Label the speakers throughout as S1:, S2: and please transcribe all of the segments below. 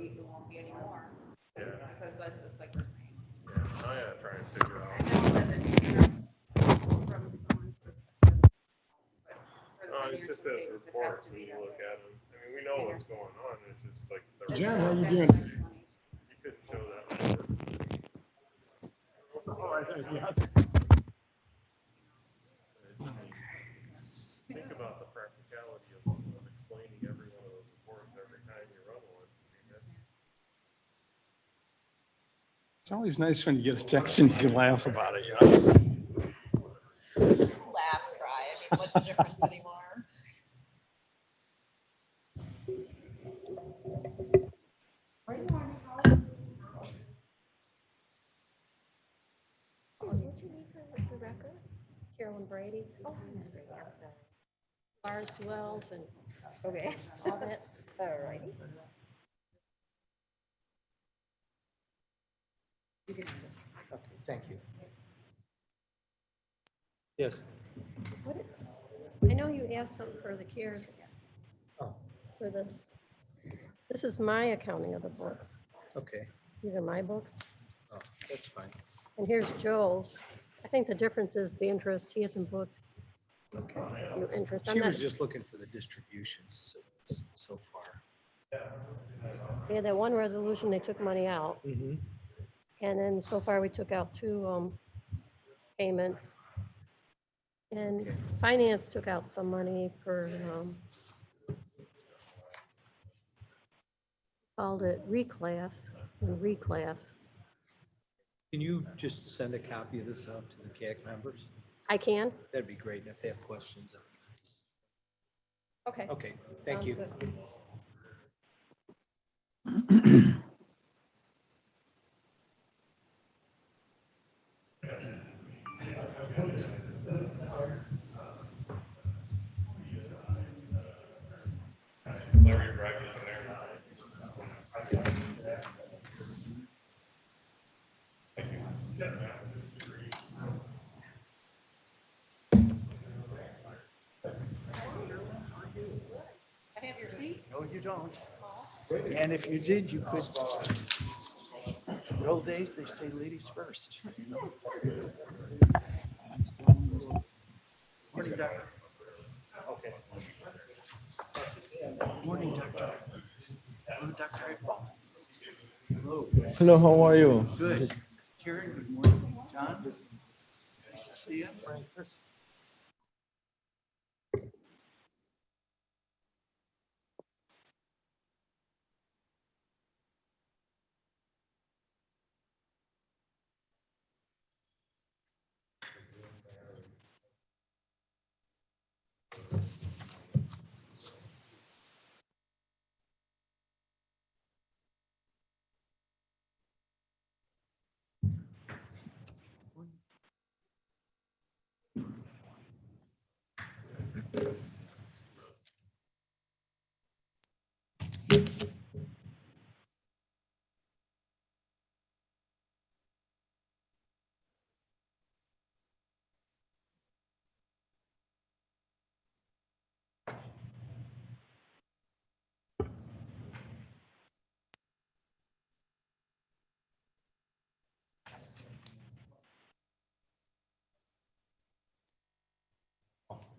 S1: it won't be anymore.
S2: Yeah.
S1: Because that's just like we're saying.
S2: Yeah, I gotta try and figure out.
S1: I know that it's from someone's perspective. But for the
S2: No, it's
S1: financial
S2: just that
S1: statements, it has
S2: reports
S1: to
S2: when
S1: be
S2: you
S1: that
S2: look
S1: way.
S2: at them. I mean, we know what's going on. It's just like the
S1: That's
S3: Jen,
S1: the-
S3: how you
S1: that's
S3: doing?
S1: the explanation.
S2: you couldn't show that number.
S3: Oh, I think, yes.
S2: Think about the practicality of explaining every one of those reports every time you run one. I mean, that's,
S3: It's always nice when you get a text and you can laugh about it, you know?
S4: Laugh, cry. I mean, what's the difference anymore?
S5: What'd you need for the record? Carolyn Brady. Oh, that's great. I'm sorry. Lars Wells and
S4: Okay.
S5: all that.
S4: All righty.
S6: Okay, thank you. Yes.
S5: What I know you asked something for the CARES Act.
S6: Oh.
S5: For the, this is my accounting of the books.
S6: Okay.
S5: These are my books.
S6: Oh, that's fine.
S5: And here's Joel's. I think the difference is the interest. He hasn't booked
S6: Okay.
S5: a few interest.
S6: She
S5: I'm not,
S6: was just looking for the distributions so far.
S5: they had that one resolution, they took money out.
S6: Mm-hmm.
S5: And then so far we took out 2 payments. And
S6: Okay.
S5: finance took out some money for, called it reclass, and reclass.
S6: Can you just send a copy of this out to the CAC members?
S5: I can?
S6: That'd be great. And if they have questions.
S5: Okay.
S6: Okay, thank
S5: Sounds
S6: you.
S5: good.
S2: Larry Brackett there.
S1: I have your seat.
S7: No, you don't. And if you did, you could. In the old days, they say ladies first. You know? Morning, doctor. Okay. Morning, doctor. Hello, Dr. April. Hello.
S3: Hello, how are you?
S7: Good. Karen, good morning. John, nice to see you.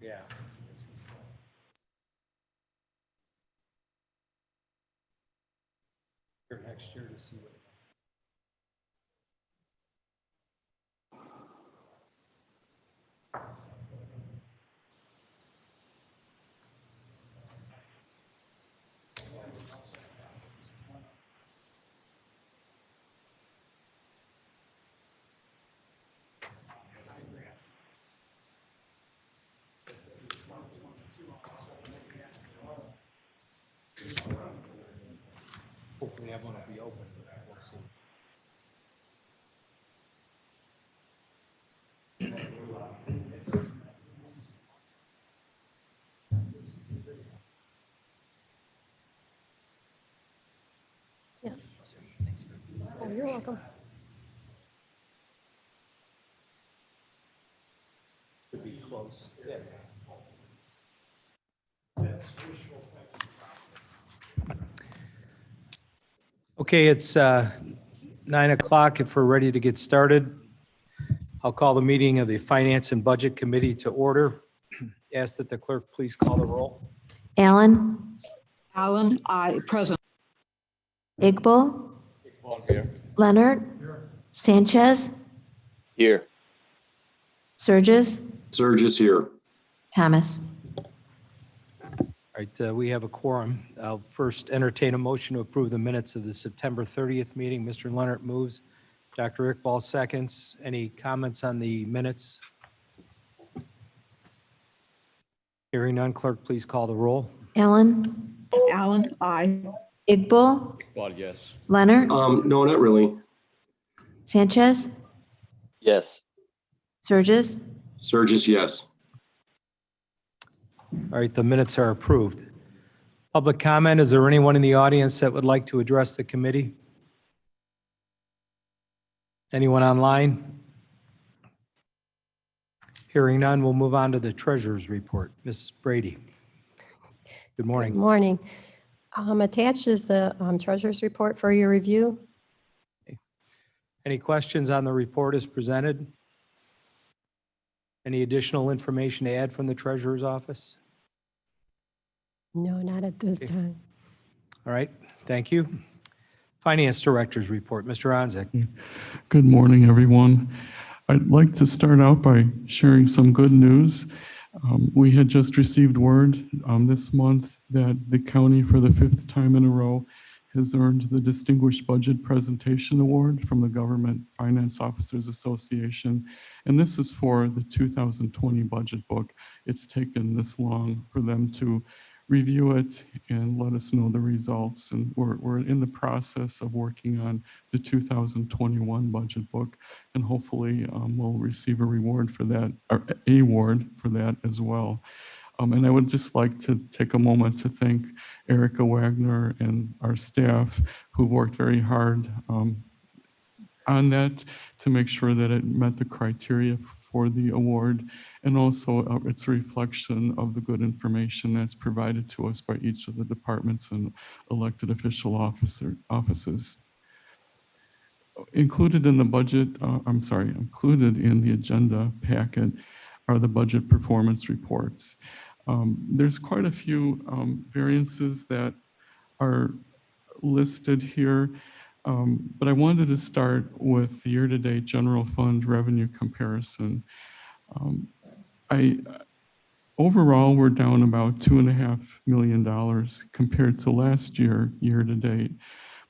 S6: Yeah. For next year to see what. Hopefully everyone will be open, but we'll see.
S5: Yes.
S6: Thanks for.
S5: Oh, you're welcome.
S6: Could be close. Yeah. Okay, it's 9 o'clock. If we're ready to get started, I'll call the meeting of the Finance and Budget Committee to order. Ask that the clerk please call the roll.
S8: Allen,
S9: Allen, I, present.
S8: Igbo, Leonard, Sanchez,
S10: Here.
S8: Surges,
S10: Surges here.
S8: Thomas.
S6: All right, we have a quorum. I'll first entertain a motion to approve the minutes of the September 30th meeting. Mr. Leonard moves. Dr. Iqbal seconds. Any comments on the minutes? Hearing none, clerk, please call the roll.
S8: Allen,
S9: Allen, I,
S8: Igbo,
S10: Yes.
S8: Leonard,
S10: No, not really.
S8: Sanchez,
S10: Yes.
S8: Surges.
S10: Surges, yes.
S6: All right, the minutes are approved. Public comment, is there anyone in the audience that would like to address the committee? Anyone online? Hearing none, we'll move on to the treasurer's report. Mrs. Brady. Good
S5: Good
S6: morning.
S5: morning. Attached is the treasurer's report for your review.
S6: Any questions on the report as presented? Any additional information to add from the treasurer's office?
S5: No, not at this
S6: Okay.
S5: time.
S6: All right, thank you. Finance Director's report, Mr. Onzek.
S11: Good morning, everyone. I'd like to start out by sharing some good news. We had just received word this month that the county, for the 5th time in a row, has earned the Distinguished Budget Presentation Award from the Government Finance Officers Association. And this is for the 2020 budget book. It's taken this long for them to review it and let us know the results. And we're in the process of working on the 2021 budget book, and hopefully we'll receive a reward for that, or a award for that as well. And I would just like to take a moment to thank Erica Wagner and our staff who worked very hard on that to make sure that it met the criteria for the award, and also it's a reflection of the good information that's provided to us by each of the departments and elected official offices. Included in the budget, included in the agenda packet are the budget performance reports. There's quite a few variances that are listed here, but I wanted to start with the year-to-date general fund revenue comparison. Overall, we're down about $2.5 million compared to last year, year-to-date.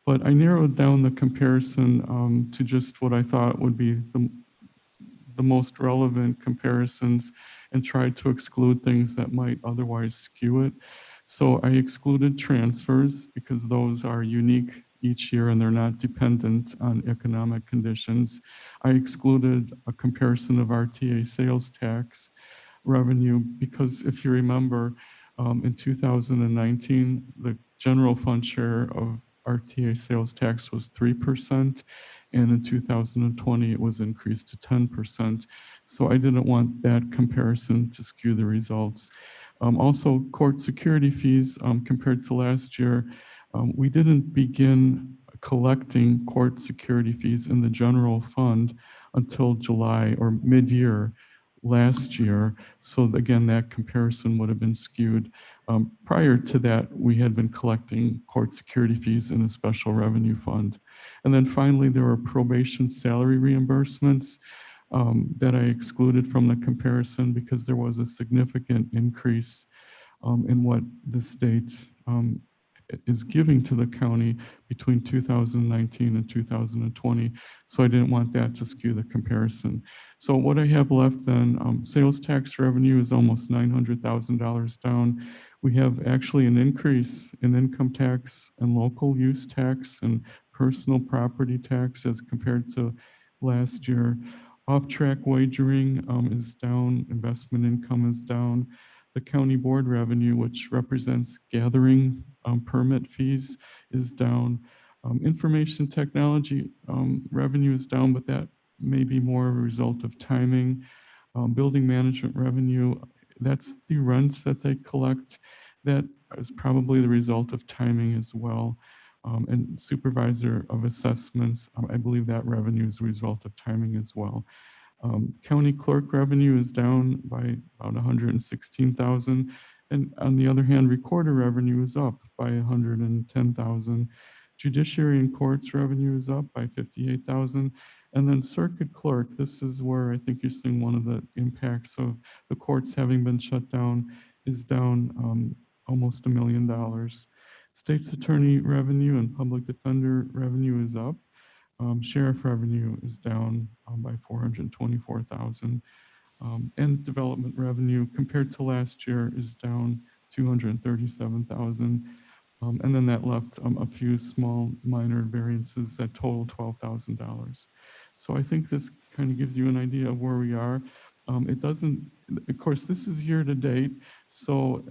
S11: But I narrowed down the comparison to just what I thought would be the most relevant comparisons and tried to exclude things that might otherwise skew it. So I excluded transfers because those are unique each year and they're not dependent on economic conditions. I excluded a comparison of RTA sales tax revenue because if you remember, in 2019, the general fund share of RTA sales tax was 3%, and in 2020 it was increased to 10%. So I didn't want that comparison to skew the results. Also, court security fees compared to last year, we didn't begin collecting court security fees in the general fund until July or mid-year last year. So again, that comparison would have been skewed. Prior to that, we had been collecting court security fees in a special revenue fund. And then finally, there were probation salary reimbursements that I excluded from the comparison because there was a significant increase in what the state is giving to the county between 2019 and 2020. So I didn't want that to skew the comparison. So what I have left then, sales tax revenue is almost $900,000 down. We have actually an increase in income tax and local use tax and personal property tax as compared to last year. Off-track wagering is down, investment income is down. The county board revenue, which represents gathering permit fees, is down. Information technology revenue is down, but that may be more a result of timing. Building management revenue, that's the rents that they collect. That is probably the result of timing as well. And supervisor of assessments, I believe that revenue is a result of timing as well. County clerk revenue is down by about 116,000. And on the other hand, recorder revenue is up by 110,000. Judiciary and courts revenue is up by 58,000. And then circuit clerk, this is where I think you're seeing one of the impacts of the courts having been shut down, is down almost $1 million. State's attorney revenue and public defender revenue is up. Sheriff revenue is down by 424,000. And development revenue compared to last year is down 237,000. And then that left a few small minor variances that total $12,000. So I think this kind of gives you an idea of where we are. It doesn't, of course, this is year to date. So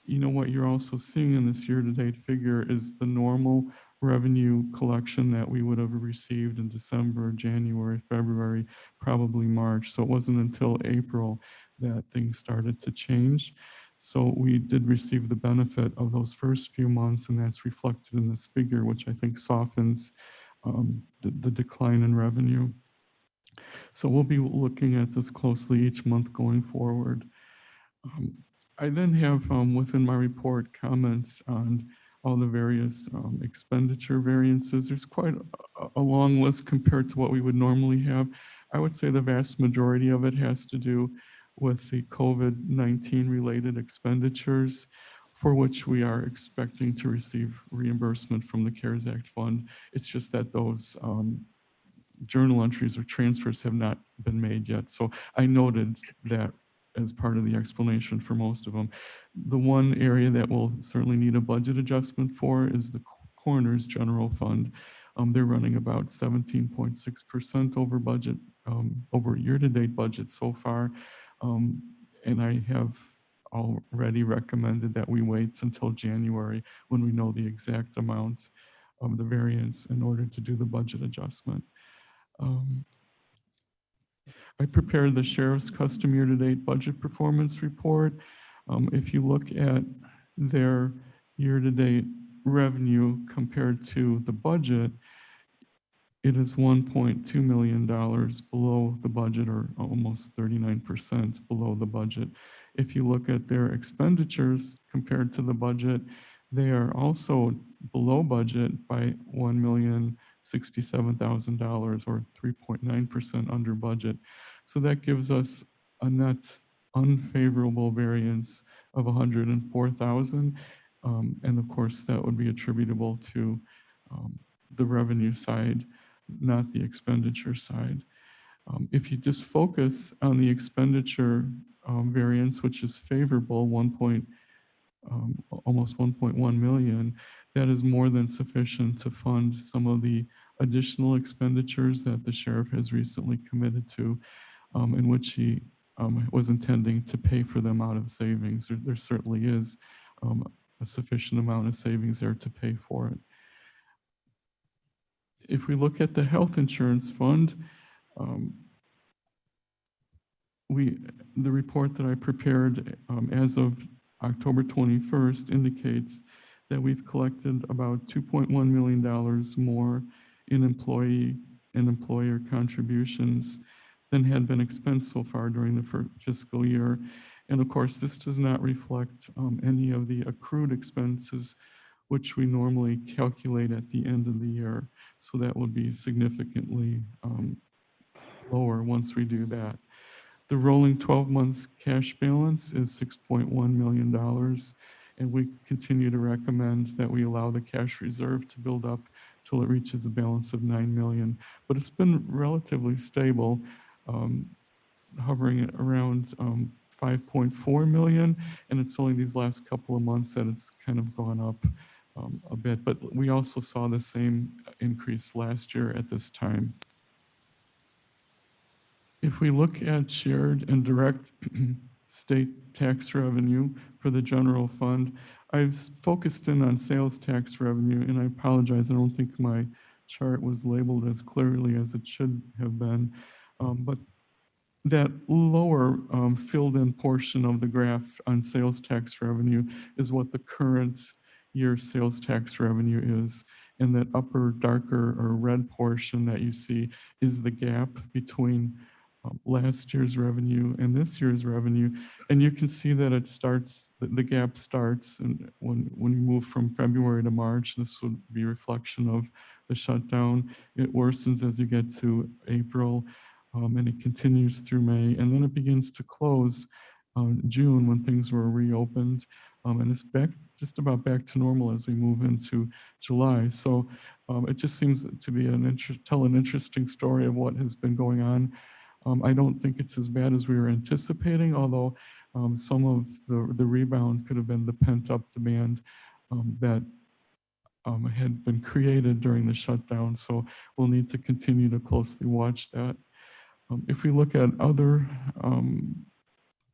S11: what you're also seeing in this year to date figure is the normal revenue collection that we would have received in December, January, February, probably March. So it wasn't until April that things started to change. So we did receive the benefit of those first few months, and that's reflected in this figure, which I think softens the decline in revenue. So we'll be looking at this closely each month going forward. I then have within my report comments on all the various expenditure variances. There's quite a long list compared to what we would normally have. I would say the vast majority of it has to do with the COVID-19 related expenditures for which we are expecting to receive reimbursement from the CARES Act fund. It's just that those journal entries or transfers have not been made yet. So I noted that as part of the explanation for most of them. The one area that will certainly need a budget adjustment for is the coroner's general fund. They're running about 17.6% over budget, over year-to-date budget so far. And I have already recommended that we wait until January when we know the exact amount of the variance in order to do the budget adjustment. I prepared the sheriff's custom year-to-date budget performance report. If you look at their year-to-date revenue compared to the budget, it is $1.2 million below the budget, or almost 39% below the budget. If you look at their expenditures compared to the budget, they are also below budget by $1,067,000, or 3.9% under budget. So that gives us a net unfavorable variance of 104,000. And of course, that would be attributable to the revenue side, not the expenditure side. If you just focus on the expenditure variance, which is favorable, almost 1.1 million, that is more than sufficient to fund some of the additional expenditures that the sheriff has recently committed to, in which he was intending to pay for them out of savings. There certainly is a sufficient amount of savings there to pay for it. If we look at the health insurance fund, the report that I prepared as of October 21st indicates that we've collected about $2.1 million more in employee and employer contributions than had been expensed so far during the fiscal year. And of course, this does not reflect any of the accrued expenses, which we normally calculate at the end of the year. So that would be significantly lower once we do that. The rolling 12 months cash balance is $6.1 million. And we continue to recommend that we allow the cash reserve to build up till it reaches a balance of $9 million. But it's been relatively stable, hovering at around 5.4 million. And it's only these last couple of months that it's kind of gone up a bit. But we also saw the same increase last year at this time. If we look at shared and direct state tax revenue for the general fund, I've focused in on sales tax revenue, and I apologize, I don't think my chart was labeled as clearly as it should have been. But that lower filled in portion of the graph on sales tax revenue is what the current year sales tax revenue is. And that upper darker or red portion that you see is the gap between last year's revenue and this year's revenue. And you can see that it starts, the gap starts, and when you move from February to March, this would be a reflection of the shutdown. It worsens as you get to April, and it continues through May, and then it begins to close June when things were reopened, and it's just about back to normal as we move into July. So it just seems to be tell an interesting story of what has been going on. I don't think it's as bad as we were anticipating, although some of the rebound could have been the pent-up demand that had been created during the shutdown. So we'll need to continue to closely watch that. If we look at other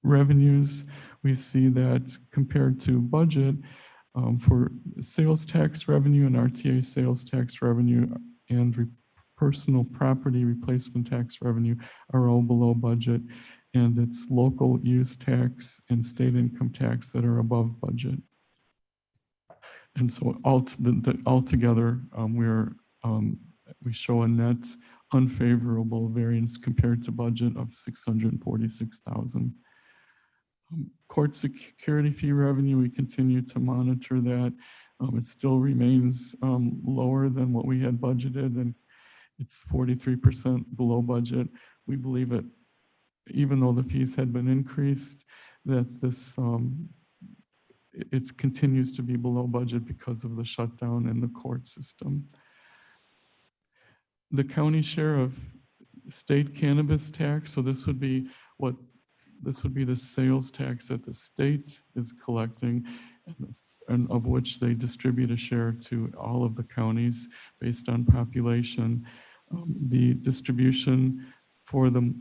S11: revenues, we see that compared to budget, for sales tax revenue and RTA sales tax revenue and personal property replacement tax revenue are all below budget, and it's local use tax and state income tax that are above budget. And so altogether, we show a net unfavorable variance compared to budget of $646,000. Court security fee revenue, we continue to monitor that. It still remains lower than what we had budgeted, and it's 43% below budget. We believe it, even though the fees had been increased, that this it continues to be below budget because of the shutdown in the court system. The county share of state cannabis tax, so this would be the sales tax that the state is collecting, and of which they distribute a share to all of the counties based on population. The distribution for the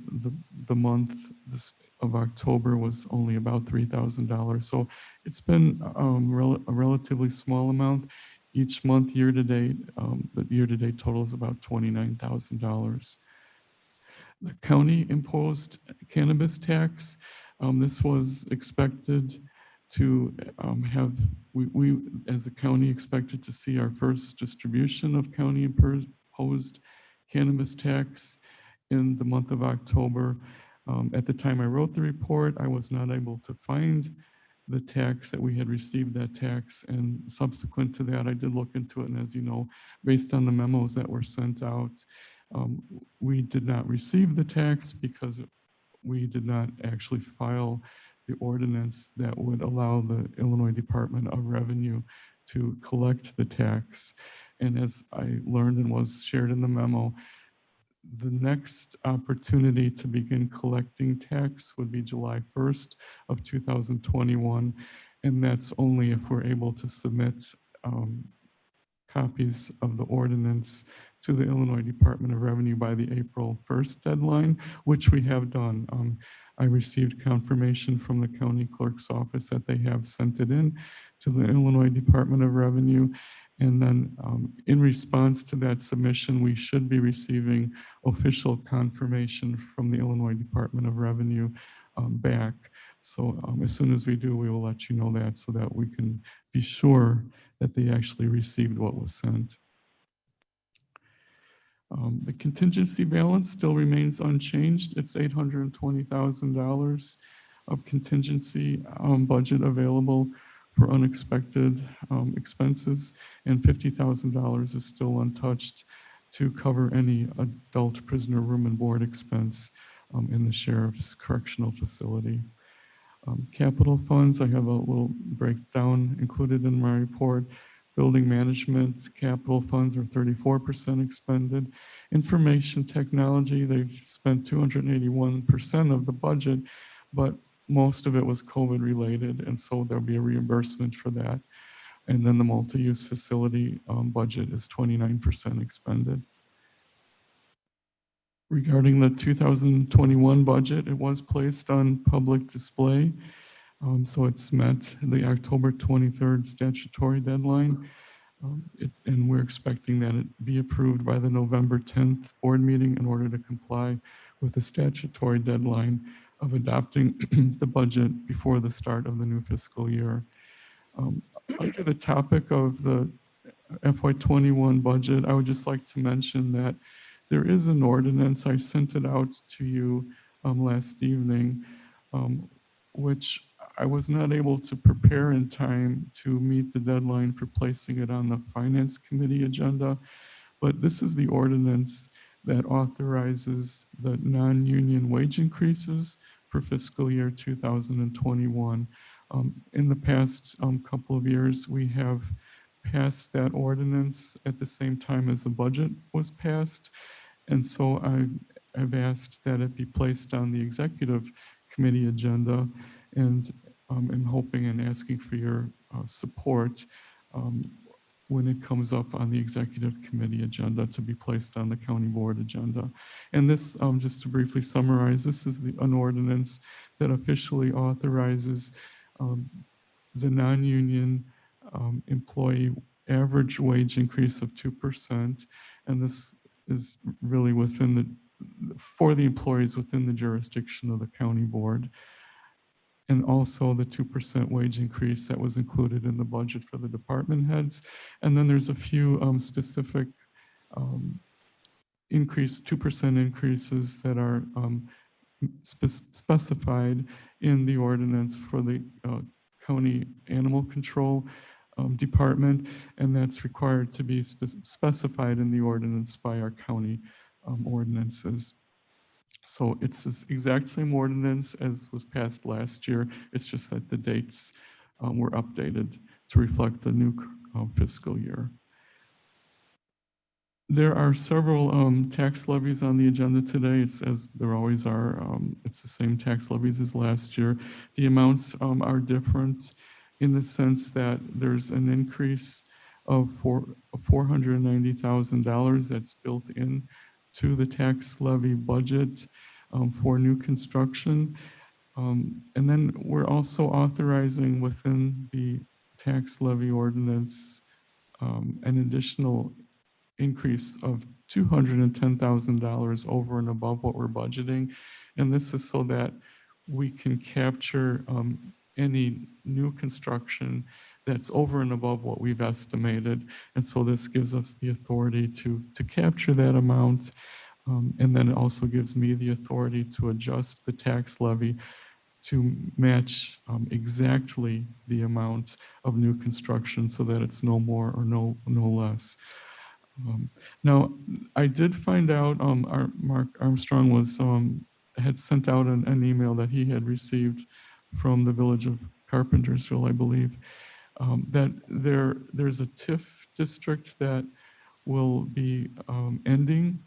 S11: month of October was only about $3,000. So it's been a relatively small amount. Each month, year to date, the year-to-date total is about $29,000. The county imposed cannabis tax. This was expected to we as a county expected to see our first distribution of county imposed cannabis tax in the month of October. At the time I wrote the report, I was not able to find the tax that we had received that tax, and subsequent to that, I did look into it, and as you know, based on the memos that were sent out, we did not receive the tax because we did not actually file the ordinance that would allow the Illinois Department of Revenue to collect the tax. And as I learned and was shared in the memo, the next opportunity to begin collecting tax would be July 1st of 2021. And that's only if we're able to submit copies of the ordinance to the Illinois Department of Revenue by the April 1st deadline, which we have done. I received confirmation from the county clerk's office that they have sent it in to the Illinois Department of Revenue. And then in response to that submission, we should be receiving official confirmation from the Illinois Department of Revenue back. So as soon as we do, we will let you know that so that we can be sure that they actually received what was sent. The contingency balance still remains unchanged. It's $820,000 of contingency budget available for unexpected expenses, and $50,000 is still untouched to cover any adult prisoner room and board expense in the sheriff's correctional facility. Capital funds, I have a little breakdown included in my report. Building management capital funds are 34% expended. Information technology, they've spent 281% of the budget, but most of it was COVID related, and so there'll be a reimbursement for that. And then the multi-use facility budget is 29% expended. Regarding the 2021 budget, it was placed on public display. So it's met the October 23rd statutory deadline. And we're expecting that it be approved by the November 10th board meeting in order to comply with the statutory deadline of adopting the budget before the start of the new fiscal year. under the topic of the FY21 budget, I would just like to mention that there is an ordinance. I sent it out to you last evening, which I was not able to prepare in time to meet the deadline for placing it on the Finance Committee agenda. But this is the ordinance that authorizes the non-union wage increases for fiscal year 2021. In the past couple of years, we have passed that ordinance at the same time as the budget was passed. And so I've asked that it be placed on the executive committee agenda, and I'm hoping and asking for your support when it comes up on the executive committee agenda to be placed on the county board agenda. And this, just to briefly summarize, this is an ordinance that officially authorizes the non-union employee average wage increase of 2%. And this is really for the employees within the jurisdiction of the county board. And also the 2% wage increase that was included in the budget for the department heads. And then there's a few specific 2% increases that are specified in the ordinance for the county animal control department, and that's required to be specified in the ordinance by our county ordinances. So it's the exact same ordinance as was passed last year. It's just that the dates were updated to reflect the new fiscal year. There are several tax levies on the agenda today. It's as there always are. It's the same tax levies as last year. The amounts are different in the sense that there's an increase of $490,000 that's built in to the tax levy budget for new construction. And then we're also authorizing within the tax levy ordinance an additional increase of $210,000 over and above what we're budgeting. And this is so that we can capture any new construction that's over and above what we've estimated. And so this gives us the authority to capture that amount. And then it also gives me the authority to adjust the tax levy to match exactly the amount of new construction so that it's no more or no less. Now, I did find out Mark Armstrong had sent out an email that he had received from the village of Carpentersville, I believe, that there's a TIF district that will be ending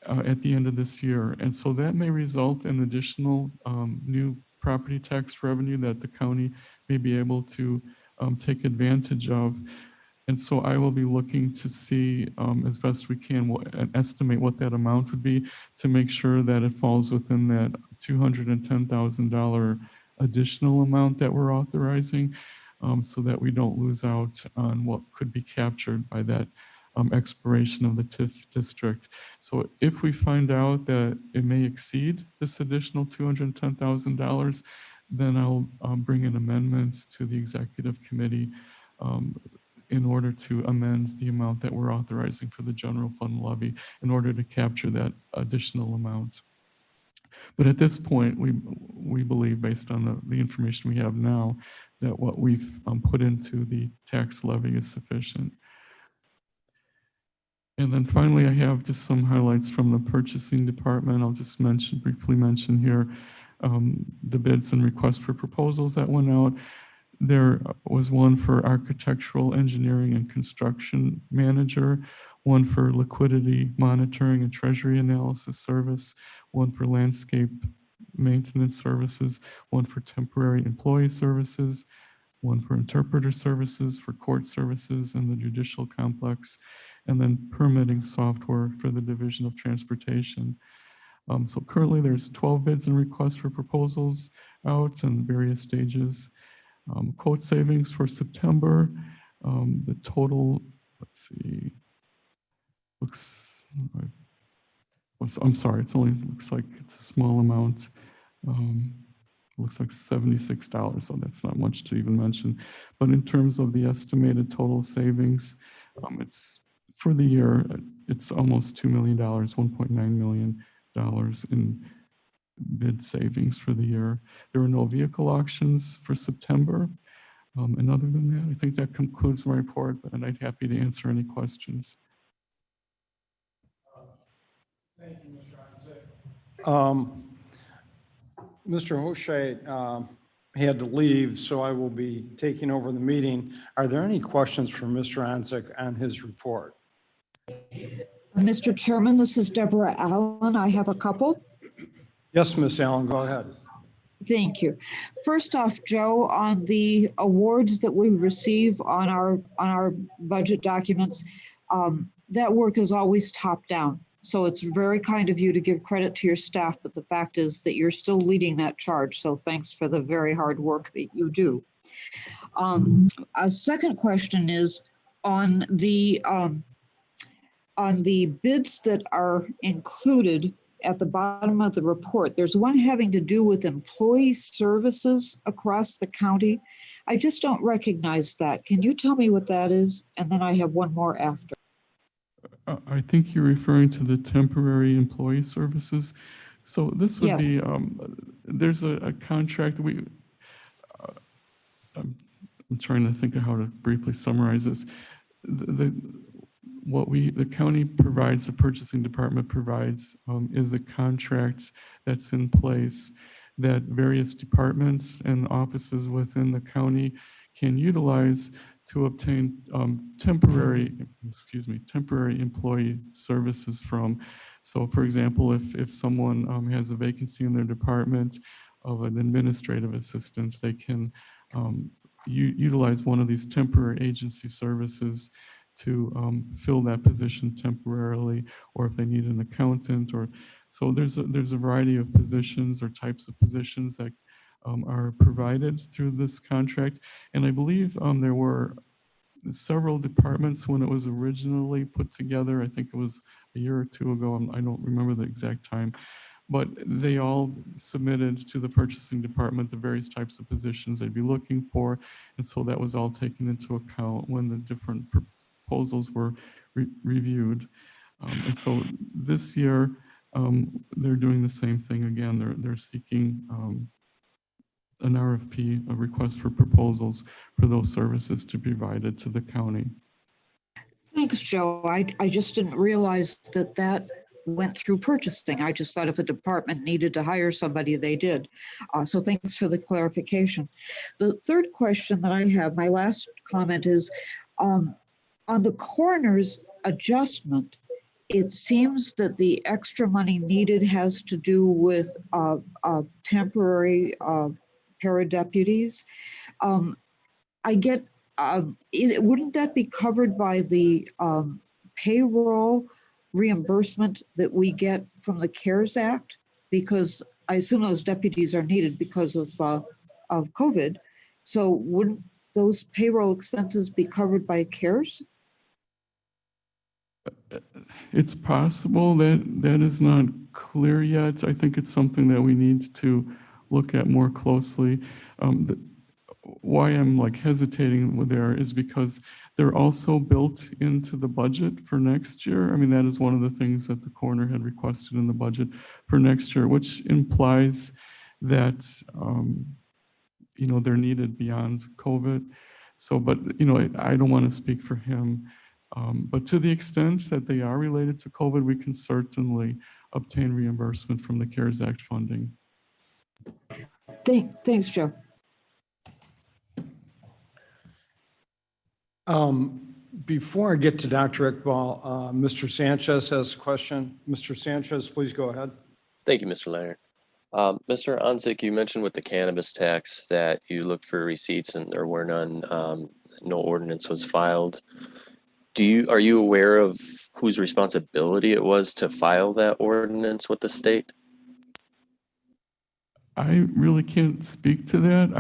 S11: at the end of this year. And so that may result in additional new property tax revenue that the county may be able to take advantage of. And so I will be looking to see as best we can and estimate what that amount would be to make sure that it falls within that $210,000 additional amount that we're authorizing, so that we don't lose out on what could be captured by that expiration of the TIF district. So if we find out that it may exceed this additional $210,000, then I'll bring an amendment to the executive committee in order to amend the amount that we're authorizing for the general fund levy in order to capture that additional amount. But at this point, we believe, based on the information we have now, that what we've put into the tax levy is sufficient. And then finally, I have just some highlights from the purchasing department. I'll just briefly mention here the bids and requests for proposals that went out. There was one for architectural engineering and construction manager, one for liquidity monitoring and treasury analysis service, one for landscape maintenance services, one for temporary employee services, one for interpreter services, for court services and the judicial complex, and then permitting software for the Division of Transportation. So currently there's 12 bids and requests for proposals out in various stages. Quote savings for September, the total, let's see, I'm sorry, it only looks like it's a small amount. looks like $76, so that's not much to even mention. But in terms of the estimated total savings, it's for the year, it's almost $2 million, $1.9 million in bid savings for the year. There were no vehicle auctions for September. And other than that, I think that concludes my report, and I'd be happy to answer any questions.
S3: Thank you, Mr. Isaac. Mr. O'Shea had to leave, so I will be taking over the meeting. Are there any questions for Mr. Isaac on his report?
S9: Mr. Chairman, this is Deborah Allen. I have a couple.
S3: Yes, Ms. Allen, go ahead.
S9: Thank you. First off, Joe, on the awards that we receive on our budget documents, that work is always top down. So it's very kind of you to give credit to your staff, but the fact is that you're still leading that charge. So thanks for the very hard work that you do. A second question is on the bids that are included at the bottom of the report. There's one having to do with employee services across the county. I just don't recognize that. Can you tell me what that is? And then I have one more after.
S11: I think you're referring to the temporary employee services. So this would
S9: Yes.
S11: be, there's a contract I'm trying to think of how to briefly summarize this. The county provides, the purchasing department provides, is a contract that's in place that various departments and offices within the county can utilize to obtain temporary employee services from. So for example, if someone has a vacancy in their department of an administrative assistant, they can utilize one of these temporary agency services to fill that position temporarily, or if they need an accountant, or so there's a variety of positions or types of positions that are provided through this contract. And I believe there were several departments when it was originally put together. I think it was a year or two ago. I don't remember the exact time, but they all submitted to the purchasing department the various types of positions they'd be looking for. And so that was all taken into account when the different proposals were reviewed. And so this year, they're doing the same thing again. They're seeking an RFP, a request for proposals for those services to be provided to the county.
S9: Thanks, Joe. I just didn't realize that went through purchasing. I just thought if a department needed to hire somebody, they did. So thanks for the clarification. The third question that I have, my last comment is on the coroner's adjustment. It seems that the extra money needed has to do with temporary paradeputies. I get, wouldn't that be covered by the payroll reimbursement that we get from the CARES Act? Because I assume those deputies are needed because of COVID. So wouldn't those payroll expenses be covered by CARES?
S11: It's possible that is not clear yet. I think it's something that we need to look at more closely. Why I'm hesitating there is because they're also built into the budget for next year. I mean, that is one of the things that the coroner had requested in the budget for next year, which implies that, they're needed beyond COVID. So, but, I don't want to speak for him. But to the extent that they are related to COVID, we can certainly obtain reimbursement from the CARES Act funding.
S9: Thanks, Joe.
S3: Before I get to Dr. Iqbal, Mr. Sanchez has a question. Mr. Sanchez, please go ahead.
S12: Thank you, Mr. Leonard. Mr. Onzik, you mentioned with the cannabis tax that you looked for receipts and there were none, no ordinance was filed. Are you aware of whose responsibility it was to file that ordinance with the state?
S11: I really can't speak to that.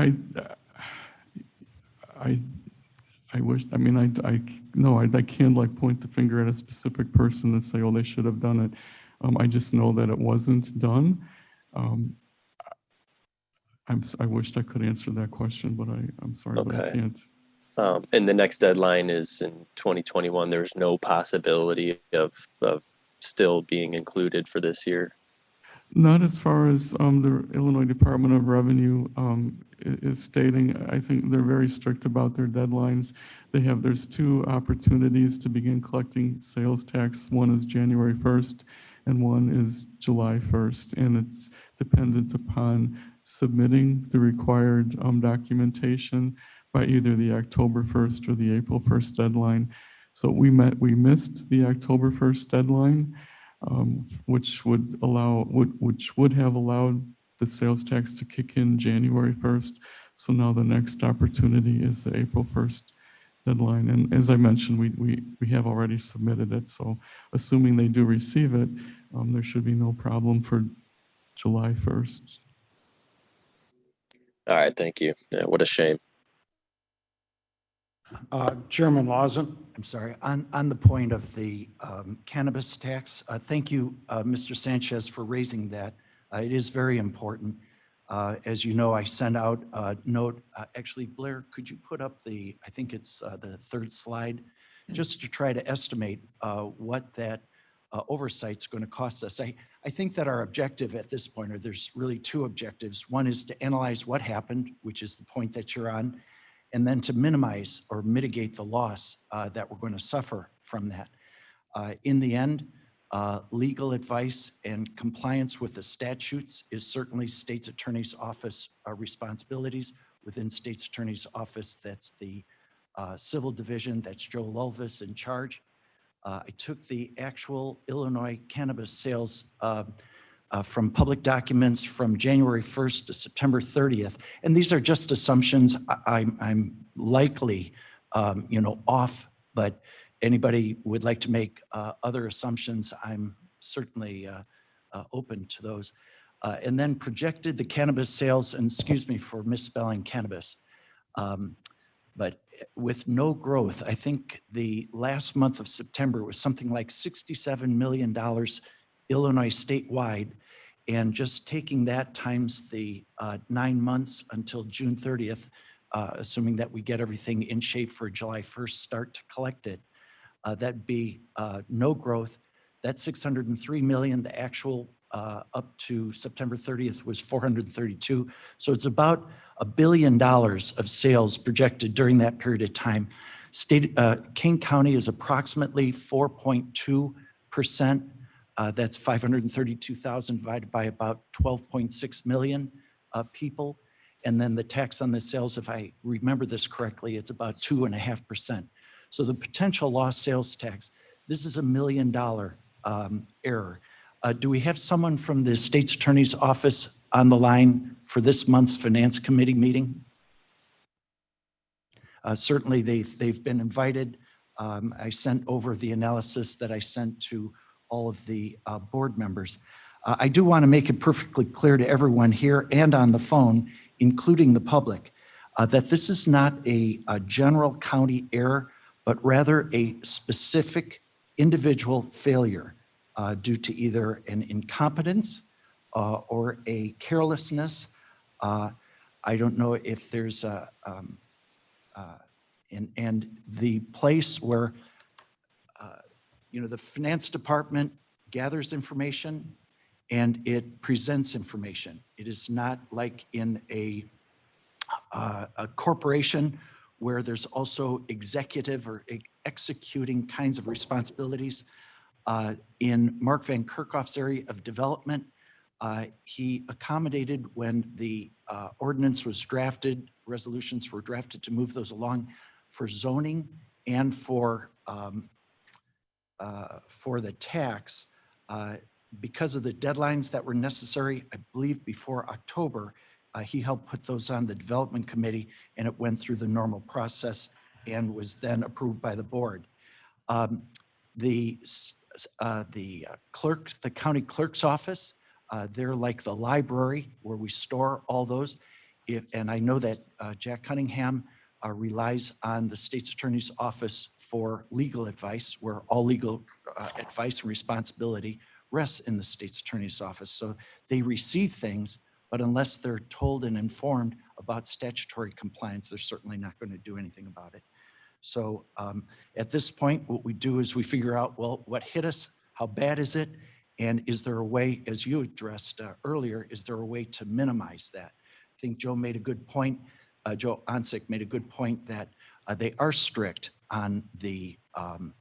S11: I wish, I mean, I can't point the finger at a specific person and say, oh, they should have done it. I just know that it wasn't done. I wished I could answer that question, but I'm sorry, but I
S12: Okay.
S11: can't.
S12: And the next deadline is in 2021. There's no possibility of still being included for this year.
S11: Not as far as the Illinois Department of Revenue is stating. I think they're very strict about their deadlines. There's 2 opportunities to begin collecting sales tax. One is January 1st and one is July 1st. And it's dependent upon submitting the required documentation by either the October 1st or the April 1st deadline. So we missed the October 1st deadline. Which would have allowed the sales tax to kick in January 1st. So now the next opportunity is the April 1st deadline. And as I mentioned, we have already submitted it. So assuming they do receive it, there should be no problem for July 1st.
S12: All right, thank you. Yeah, what a shame.
S3: Chairman Lawson.
S7: I'm sorry, on the point of the cannabis tax, thank you, Mr. Sanchez, for raising that. It is very important. As you know, I sent out a note. Actually, Blair, could you put up I think it's the 3rd slide, just to try to estimate what that oversight's going to cost us. I think that our objective at this point, or there's really 2 objectives. One is to analyze what happened, which is the point that you're on, and then to minimize or mitigate the loss that we're going to suffer from that. In the end, legal advice and compliance with the statutes is certainly State's Attorney's Office responsibilities. Within State's Attorney's Office, that's the Civil Division, that's Joe Lulvis in charge. I took the actual Illinois cannabis sales from public documents from January 1st to September 30th. And these are just assumptions. I'm likely, off, but anybody would like to make other assumptions, I'm certainly open to those. And then projected the cannabis sales, and excuse me for misspelling cannabis, but with no growth. I think the last month of September was something like $67 million Illinois statewide. And just taking that times the 9 months until June 30th, assuming that we get everything in shape for July 1st start to collect it, that'd be no growth. That's 603 million. The actual up to September 30th was 432. So it's about $1 billion of sales projected during that period of time. King County is approximately 4.2%. That's 532,000 divided by about 12.6 million people. And then the tax on the sales, if I remember this correctly, it's about 2.5%. So the potential lost sales tax, this is $1 million error. Do we have someone from the State's Attorney's Office on the line for this month's Finance Committee meeting? Certainly they've been invited. I sent over the analysis that I sent to all of the board members. I do want to make it perfectly clear to everyone here and on the phone, including the public, that this is not a general county error, but rather a specific individual failure due to either an incompetence or a carelessness. I don't know if there's and the place where the finance department gathers information and it presents information. It is not like in a corporation where there's also executive or executing kinds of responsibilities. In Mark Van Kerkhoff's area of development, he accommodated when the ordinance was drafted, resolutions were drafted to move those along for zoning and for the tax. Because of the deadlines that were necessary, I believe before October, he helped put those on the development committee and it went through the normal process and was then approved by the board. The county clerk's office, they're like the library where we store all those. And I know that Jack Cunningham relies on the State's Attorney's Office for legal advice, where all legal advice and responsibility rests in the State's Attorney's Office. So they receive things, but unless they're told and informed about statutory compliance, they're certainly not going to do anything about it. So at this point, what we do is we figure out, well, what hit us, how bad is it? And is there a way, as you addressed earlier, is there a way to minimize that? I think Joe made a good point. Joe Onsick made a good point that they are strict on the on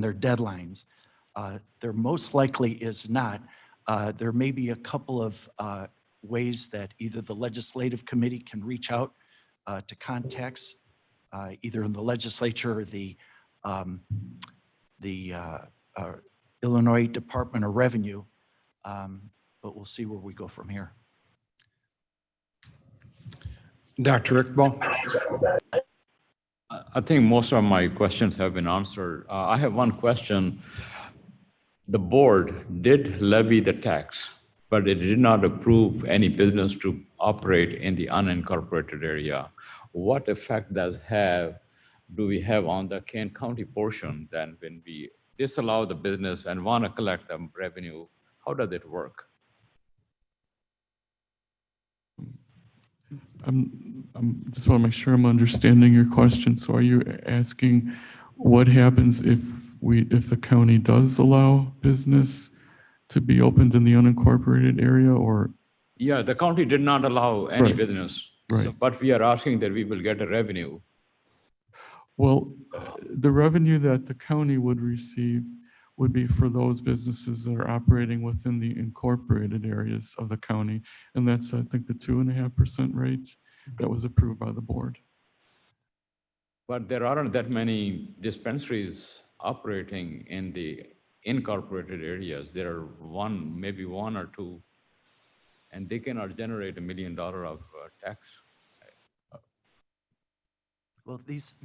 S7: their deadlines. There most likely is not. There may be a couple of ways that either the legislative committee can reach out to contacts, either in the legislature or the Illinois Department of Revenue, but we'll see where we go from here.
S3: Dr. Iqbal?
S13: I think most of my questions have been answered. I have one question. The board did levy the tax, but it did not approve any business to operate in the unincorporated area. What effect do we have on the Kane County portion then when we disallow the business and want to collect the revenue? How does it work?
S11: I'm just want to make sure I'm understanding your question. So are you asking what happens if the county does allow business to be opened in the unincorporated area, or?
S13: Yeah, the county did not allow any
S11: Right.
S13: business,
S11: Right.
S13: but we are asking that we will get a revenue.
S11: Well, the revenue that the county would receive would be for those businesses that are operating within the incorporated areas of the county. And that's, I think, the 2.5% rate that was approved by the board.
S13: But there aren't that many dispensaries operating in the incorporated areas. There are maybe one or two, and they cannot generate $1 million of tax.
S7: Well, these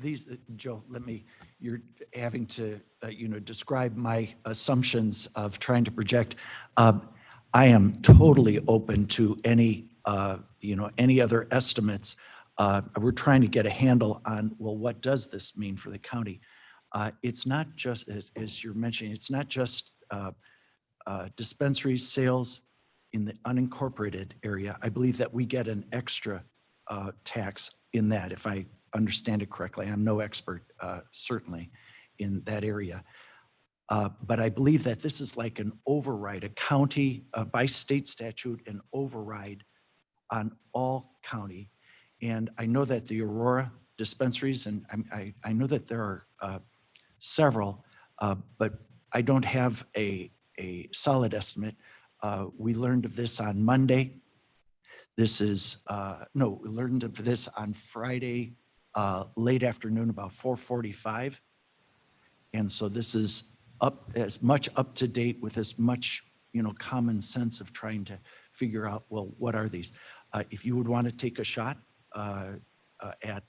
S7: Joe, you're having to, describe my assumptions of trying to project. I am totally open to any other estimates. We're trying to get a handle on, well, what does this mean for the county? It's not just, as you're mentioning, it's not just dispensary sales in the unincorporated area. I believe that we get an extra tax in that, if I understand it correctly. I'm no expert, certainly, in that area. But I believe that this is like an override, a county, by state statute, an override on all county. And I know that the Aurora dispensaries, and I know that there are several, but I don't have a solid estimate. We learned of this on Monday. We learned of this on Friday, late afternoon, about 4:45. And so this is as much up to date with as much, common sense of trying to figure out, well, what are these? If you would want to take a shot at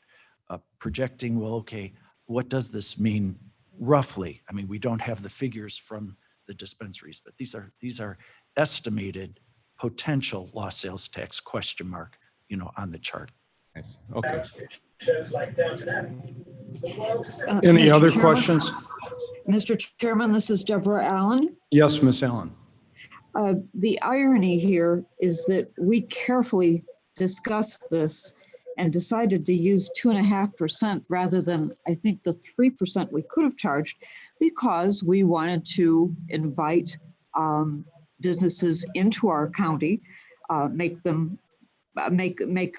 S7: projecting, well, okay, what does this mean roughly? I mean, we don't have the figures from the dispensaries, but these are estimated potential lost sales tax question mark, on the chart.
S13: Okay.
S3: Any
S9: Mr.
S3: other
S9: Chairman?
S3: questions?
S9: Mr. Chairman, this is Deborah Allen.
S3: Yes, Ms. Allen.
S9: The irony here is that we carefully discussed this and decided to use 2.5% rather than, I think, the 3% we could have charged, because we wanted to invite businesses into our county, make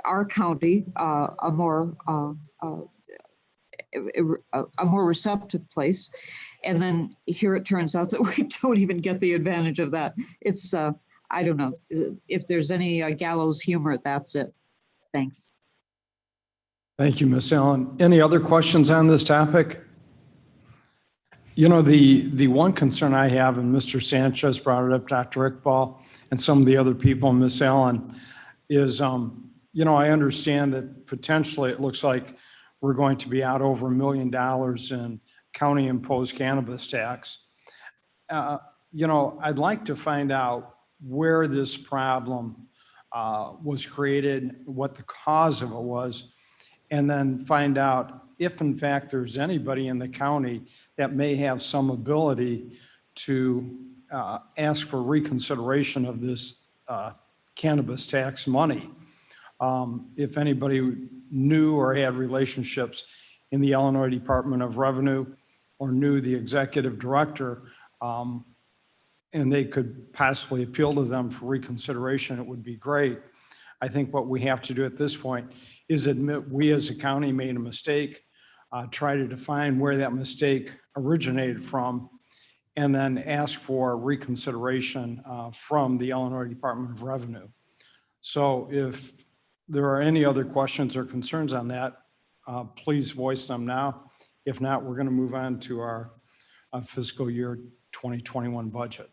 S9: our county a more receptive place. And then here it turns out that we don't even get the advantage of that. It's, I don't know, if there's any gallows humor, that's it. Thanks.
S3: Thank you, Ms. Allen. Any other questions on this topic? The one concern I have, and Mr. Sanchez brought it up, Dr. Iqbal, and some of the other people, Ms. Allen, is, I understand that potentially it looks like we're going to be out over $1 million in county imposed cannabis tax. I'd like to find out where this problem was created, what the cause of it was, and then find out if in fact there's anybody in the county that may have some ability to ask for reconsideration of this cannabis tax money. If anybody knew or had relationships in the Illinois Department of Revenue or knew the executive director, and they could possibly appeal to them for reconsideration, it would be great. I think what we have to do at this point is admit we as a county made a mistake, try to define where that mistake originated from, and then ask for reconsideration from the Illinois Department of Revenue. So if there are any other questions or concerns on that, please voice them now. If not, we're going to move on to our fiscal year 2021 budget.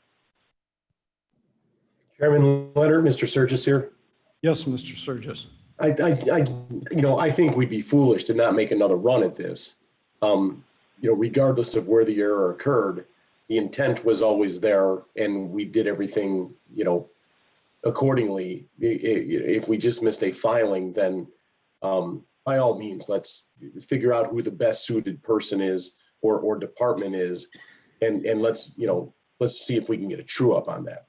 S14: Chairman Leonard, Mr. Surges here.
S3: Yes, Mr. Surges.
S14: I think we'd be foolish to not make another run at this. Regardless of where the error occurred, the intent was always there, and we did everything, accordingly. If we just missed a filing, then by all means, let's figure out who the best suited person is or department is, and let's see if we can get a true up on that.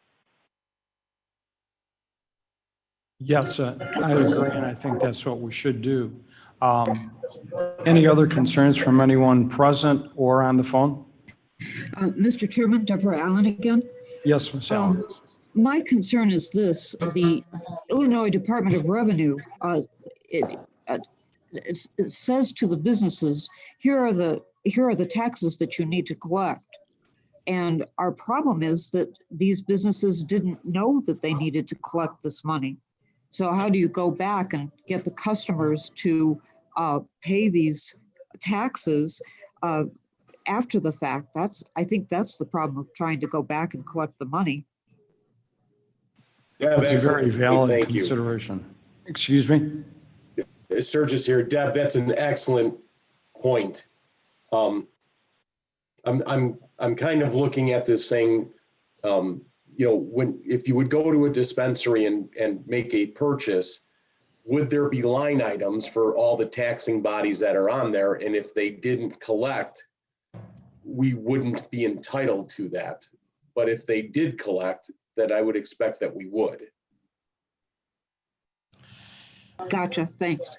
S3: Yes, I agree, and I think that's what we should do. Any other concerns from anyone present or on the phone?
S9: Mr. Chairman, Deborah Allen again.
S3: Yes, Ms. Allen.
S9: My concern is this: the Illinois Department of Revenue, it says to the businesses, here are the taxes that you need to collect. And our problem is that these businesses didn't know that they needed to collect this money. So how do you go back and get the customers to pay these taxes after the fact? I think that's the problem of trying to go back and collect the money.
S14: Yeah,
S3: That's a very valid
S14: thank you.
S3: consideration. Excuse me?
S14: Surges here, Deb. That's an excellent point. I'm kind of looking at this saying, if you would go to a dispensary and make a purchase, would there be line items for all the taxing bodies that are on there? And if they didn't collect, we wouldn't be entitled to that. But if they did collect, then I would expect that we would.
S9: Gotcha, thanks.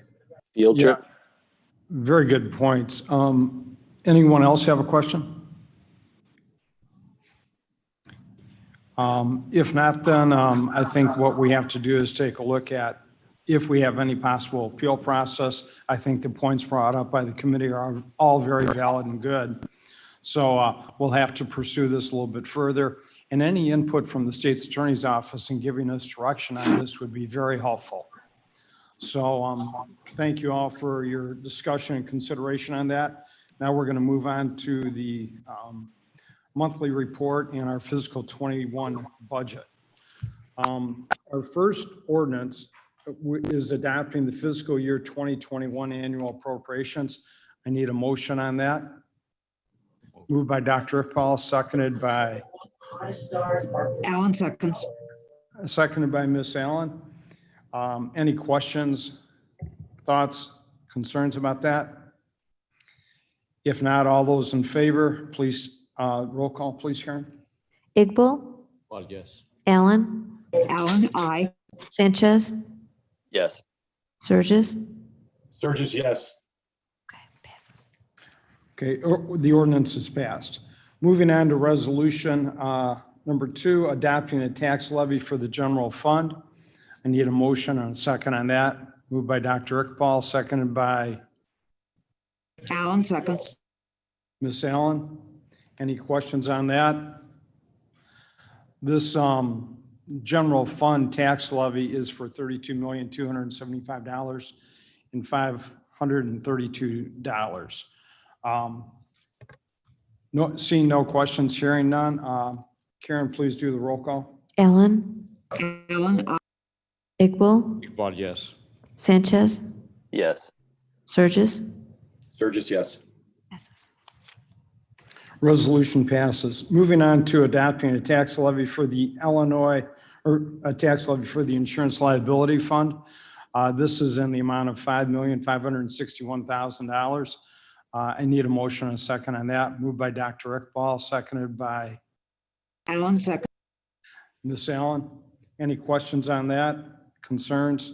S12: Field trip?
S3: Yeah, very good points. Anyone else have a question? If not, then I think what we have to do is take a look at if we have any possible appeal process. I think the points brought up by the committee are all very valid and good. So we'll have to pursue this a little bit further. And any input from the state's attorney's office in giving us direction on this would be very helpful. So thank you all for your discussion and consideration on that. Now we're going to move on to the monthly report and our fiscal 21 budget. Our first ordinance is adopting the fiscal year 2021 annual appropriations. I need a motion on that. Moved by Dr. Iqbal, seconded by
S9: Allen seconds.
S3: Seconded by Ms. Allen. Any questions, thoughts, concerns about that? If not, all those in favor, please, roll call, please, Karen.
S8: Iqbal,
S13: Well, yes.
S8: Allen,
S9: Allen, aye.
S8: Sanchez,
S12: Yes.
S8: Surges.
S14: Surges, yes.
S8: Okay, passes.
S3: Okay, the ordinance is passed. Moving on to resolution number 2, adopting a tax levy for the general fund. I need a motion and a second on that. Moved by Dr. Iqbal, seconded by
S9: Allen seconds.
S3: Ms. Allen. Any questions on that? This general fund tax levy is for $32,275,532. Seeing no questions, hearing none. Karen, please do the roll call.
S8: Allen,
S9: Allen, aye.
S8: Iqbal,
S13: Well, yes.
S8: Sanchez,
S12: Yes.
S8: Surges.
S14: Surges, yes.
S8: Passes.
S3: Resolution passes. Moving on to adopting a tax levy for the Illinois, or a tax levy for the insurance liability fund. This is in the amount of $5,561,000. I need a motion and a second on that. Moved by Dr. Iqbal, seconded by
S9: Allen second.
S3: Ms. Allen. Any questions on that? Concerns?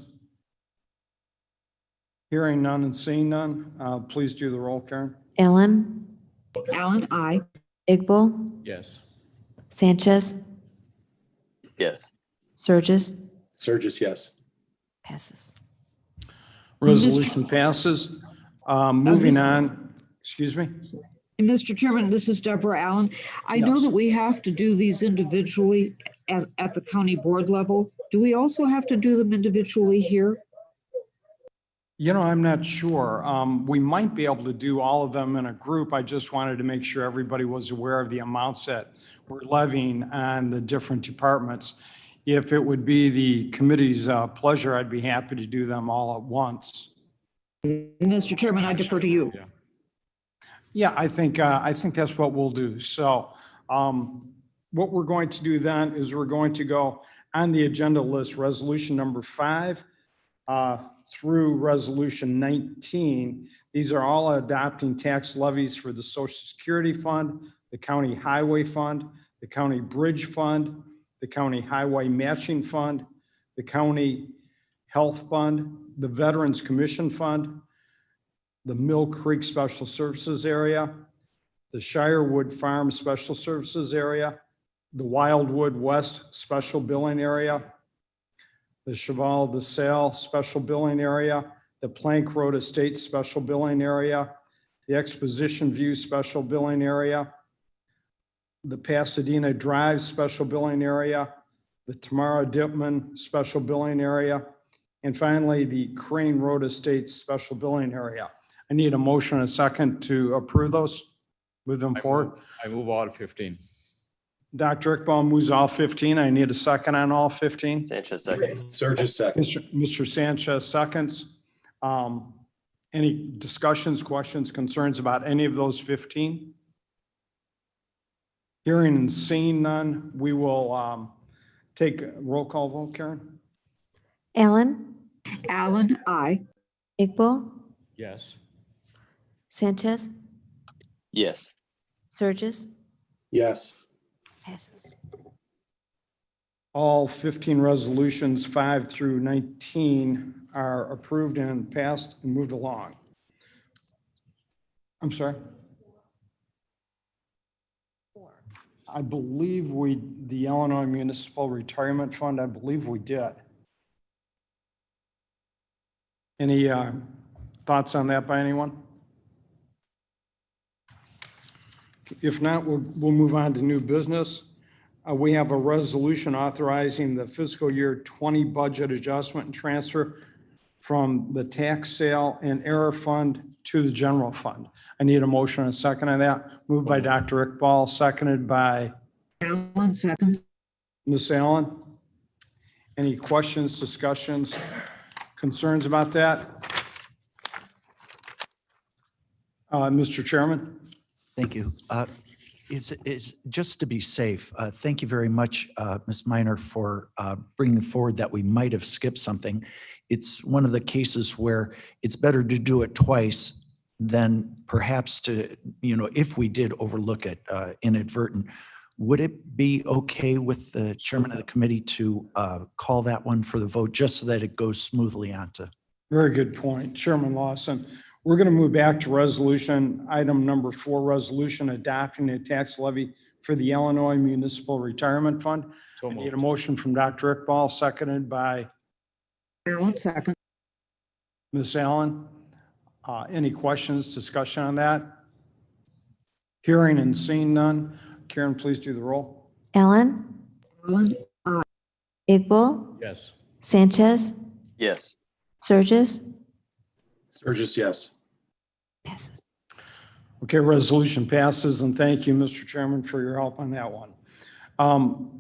S3: Hearing none and seeing none, please do the roll, Karen.
S8: Allen,
S9: Allen, aye.
S8: Iqbal,
S13: Yes.
S8: Sanchez,
S12: Yes.
S8: Surges,
S14: Surges, yes.
S8: passes.
S3: Resolution passes. Moving on, excuse me?
S9: Mr. Chairman, this is Deborah Allen. I know
S3: Yes.
S9: that we have to do these individually at the county board level. Do we also have to do them individually here?
S3: You know, I'm not sure. We might be able to do all of them in a group. I just wanted to make sure everybody was aware of the amounts that we're levying on the different departments. If it would be the committee's pleasure, I'd be happy to do them all at once.
S9: Mr. Chairman, I defer to you.
S3: Yeah, I think that's what we'll do. So what we're going to do then is we're going to go on the agenda list, resolution number 5 through resolution 19. These are all adopting tax levies for the Social Security Fund, the County Highway Fund, the County Bridge Fund, the County Highway Matching Fund, the County Health Fund, the Veterans Commission Fund, the Mill Creek Special Services Area, the Shirewood Farm Special Services Area, the Wildwood West Special Billing Area, the Cheval de Sale Special Billing Area, the Plank Road Estates Special Billing Area, the Exposition View Special Billing Area, the Pasadena Drive Special Billing Area, the Tamara Dipman Special Billing Area, and finally, the Crane Road Estates Special Billing Area. I need a motion and a second to approve those, move them forward.
S13: I move all 15.
S3: Dr. Iqbal moves all 15. I need a second on all 15.
S12: Sanchez seconds.
S14: Surges, second.
S3: Mr. Sanchez seconds. Any discussions, questions, concerns about any of those 15? Hearing and seeing none, we will take a roll call vote, Karen.
S8: Allen,
S9: Allen, aye.
S8: Iqbal,
S13: Yes.
S8: Sanchez,
S12: Yes.
S8: Surges,
S14: Yes.
S8: passes.
S3: All 15 resolutions 5 through 19 are approved and passed and moved along. I'm sorry? I believe the Illinois Municipal Retirement Fund, I believe we did. Any thoughts on that by anyone? If not, we'll move on to new business. We have a resolution authorizing the fiscal year 20 budget adjustment and transfer from the tax sale and error fund to the general fund. I need a motion and a second on that. Moved by Dr. Iqbal, seconded by
S9: Allen, second.
S3: Ms. Allen. Any questions, discussions, concerns about that? Mr. Chairman?
S7: Thank you. Is just to be safe, thank you very much, Ms. Minor, for bringing forward that we might have skipped something. It's one of the cases where it's better to do it twice than perhaps to, if we did overlook it inadvertent. Would it be okay with the chairman of the committee to call that one for the vote, just so that it goes smoothly onto?
S3: Very good point, Chairman Lawson. We're going to move back to resolution item number 4, resolution adopting a tax levy for the Illinois Municipal Retirement Fund.
S13: So
S3: I need
S13: moved.
S3: a motion from Dr. Iqbal, seconded by
S9: Allen, second.
S3: Ms. Allen. Any questions, discussion on that? Hearing and seeing none. Karen, please do the roll.
S8: Allen,
S9: Allen,
S8: Iqbal,
S13: Yes.
S8: Sanchez,
S12: Yes.
S8: Surges,
S14: Surges, yes.
S8: passes.
S3: Okay, resolution passes, and thank you, Mr. Chairman, for your help on that one.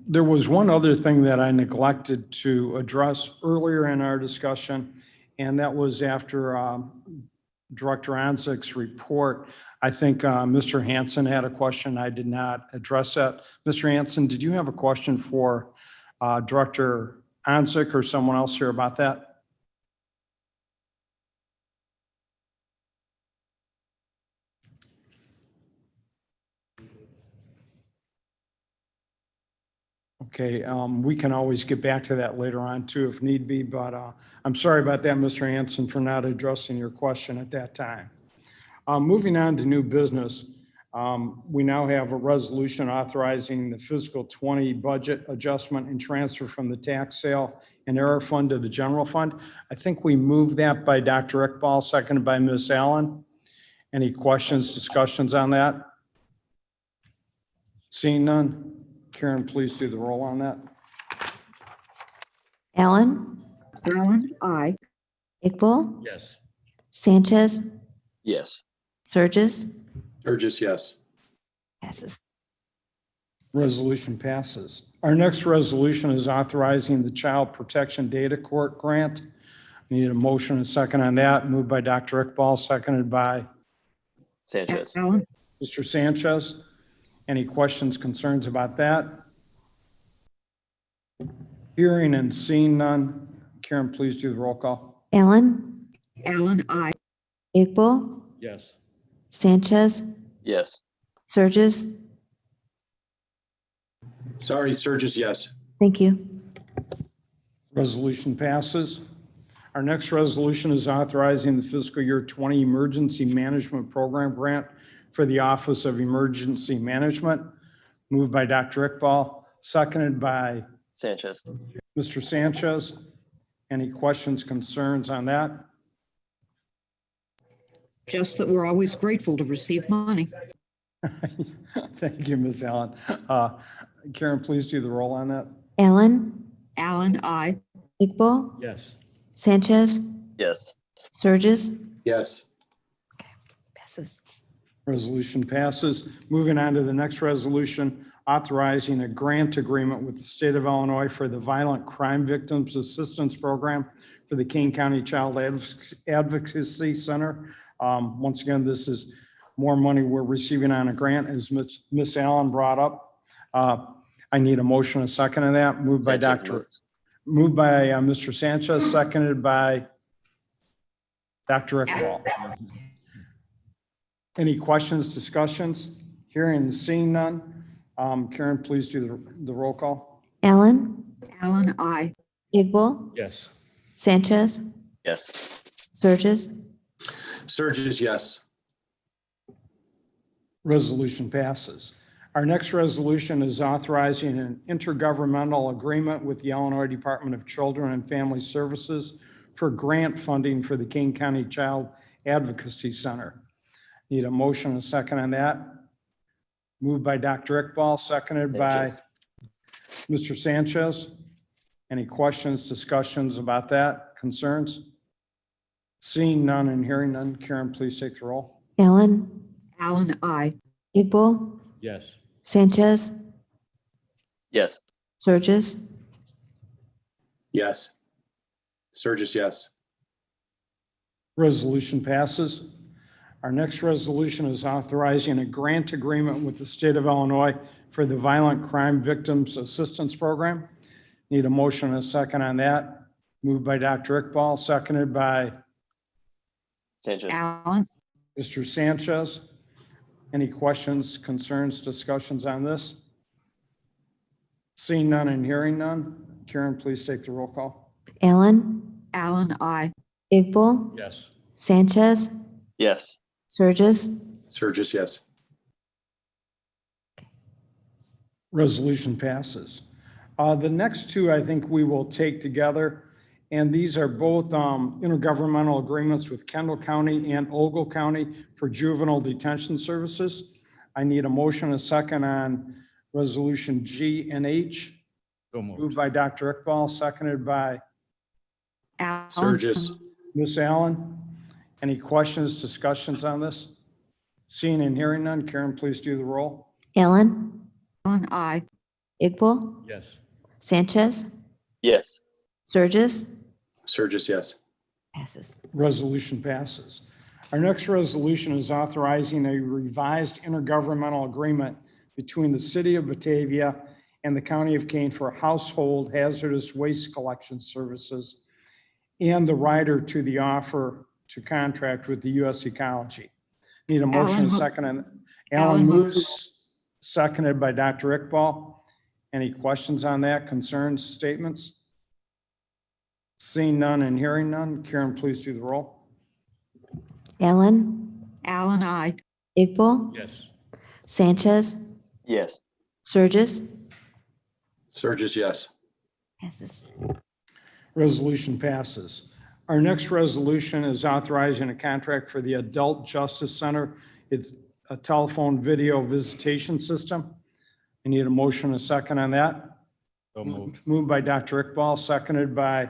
S3: There was one other thing that I neglected to address earlier in our discussion, and that was after Director Anzik's report. I think Mr. Hanson had a question. I did not address that. Mr. Hanson, did you have a question for Director Anzik or someone else here about that? Okay, we can always get back to that later on too if need be, but I'm sorry about that, Mr. Hanson, for not addressing your question at that time. Moving on to new business, we now have a resolution authorizing the fiscal 20 budget adjustment and transfer from the tax sale and error fund to the general fund. I think we moved that by Dr. Iqbal, seconded by Ms. Allen. Any questions, discussions on that? Seeing none, Karen, please do the roll on that.
S8: Allen,
S9: Allen, aye.
S8: Iqbal,
S13: Yes.
S8: Sanchez,
S12: Yes.
S8: Surges,
S14: Burgess, yes.
S8: passes.
S3: Resolution passes. Our next resolution is authorizing the Child Protection Data Court grant. We need a motion and a second on that. Moved by Dr. Iqbal, seconded by
S12: Sanchez.
S9: Allen,
S3: Mr. Sanchez. Any questions, concerns about that? Hearing and seeing none. Karen, please do the roll call.
S8: Allen,
S9: Allen, aye.
S8: Iqbal,
S13: Yes.
S8: Sanchez,
S12: Yes.
S8: Surges.
S14: Sorry, Sturgis, yes.
S8: Thank you.
S3: Resolution passes. Our next resolution is authorizing the fiscal year 20 Emergency Management Program grant for the Office of Emergency Management. Moved by Dr. Iqbal, seconded by
S12: Sanchez.
S3: Mr. Sanchez. Any questions, concerns on that?
S9: Just that we're always grateful to receive money.
S3: Thank you, Ms. Allen. Karen, please do the roll on that.
S8: Allen,
S9: Allen, aye.
S8: Iqbal,
S13: Yes.
S8: Sanchez,
S12: Yes.
S8: Surges,
S14: Yes.
S8: passes.
S3: Resolution passes. Moving on to the next resolution, authorizing a grant agreement with the state of Illinois for the Violent Crime Victims Assistance Program for the Kane County Child Advocacy Center. Once again, this is more money we're receiving on a grant, as Ms. Allen brought up. I need a motion, a second on that. Moved by moved by Mr. Sanchez, seconded by Dr. Iqbal. Any questions, discussions? Hearing and seeing none. Karen, please do the roll call.
S8: Allen,
S9: Allen, aye.
S8: Iqbal,
S13: Yes.
S8: Sanchez,
S12: Yes.
S8: Surges,
S14: Sturgis, yes.
S3: Resolution passes. Our next resolution is authorizing an intergovernmental agreement with the Illinois Department of Children and Family Services for grant funding for the Kane County Child Advocacy Center. Need a motion and a second on that. Moved by Dr. Iqbal, seconded by
S12: Sanchez.
S3: Mr. Sanchez. Any questions, discussions about that, concerns? Seeing none and hearing none, Karen, please take the roll.
S8: Allen,
S9: Allen, aye.
S8: Iqbal,
S13: Yes.
S8: Sanchez,
S12: Yes.
S8: Surges,
S14: Yes. Sturgis, yes.
S3: Resolution passes. Our next resolution is authorizing a grant agreement with the state of Illinois for the Violent Crime Victims Assistance Program. Need a motion and a second on that. Moved by Dr. Iqbal, seconded by
S12: Sanchez.
S9: Allen,
S3: Mr. Sanchez. Any questions, concerns, discussions on this? Seeing none and hearing none, Karen, please take the roll call.
S8: Allen,
S9: Allen, aye.
S8: Iqbal,
S13: Yes.
S8: Sanchez,
S12: Yes.
S8: Surges,
S14: Sturgis, yes.
S3: Resolution passes. The next two, I think we will take together, and these are both intergovernmental agreements with Kendall County and Ogle County for juvenile detention services. I need a motion, a second on resolution G and H.
S13: So moved.
S3: Moved by Dr. Iqbal, seconded by
S9: Allen,
S14: Sturgis,
S3: Ms. Allen. Any questions, discussions on this? Seeing and hearing none, Karen, please do the roll.
S8: Allen,
S9: Allen, aye.
S8: Iqbal,
S13: Yes.
S8: Sanchez,
S12: Yes.
S8: Surges,
S14: Sturgis, yes.
S8: passes.
S3: Resolution passes. Our next resolution is authorizing a revised intergovernmental agreement between the city of Batavia and the county of Kane for household hazardous waste collection services and the rider to the offer to contract with the U.S. Ecology. Need a motion,
S9: Allen
S3: a
S9: mo-
S3: second.
S9: Allen
S3: Allen
S9: moves.
S3: moves, seconded by Dr. Iqbal. Any questions on that, concerns, statements? Seeing none and hearing none, Karen, please do the roll.
S8: Allen,
S9: Allen, I.
S8: Iqbal,
S13: Yes.
S8: Sanchez,
S12: Yes.
S8: Surges,
S10: Surges, yes.
S8: passes.
S3: Resolution passes. Our next resolution is authorizing a contract for the Adult Justice Center. It's a telephone video visitation system. I need a motion, a second on that.
S13: So moved.
S3: Moved by Dr. Iqbal, seconded by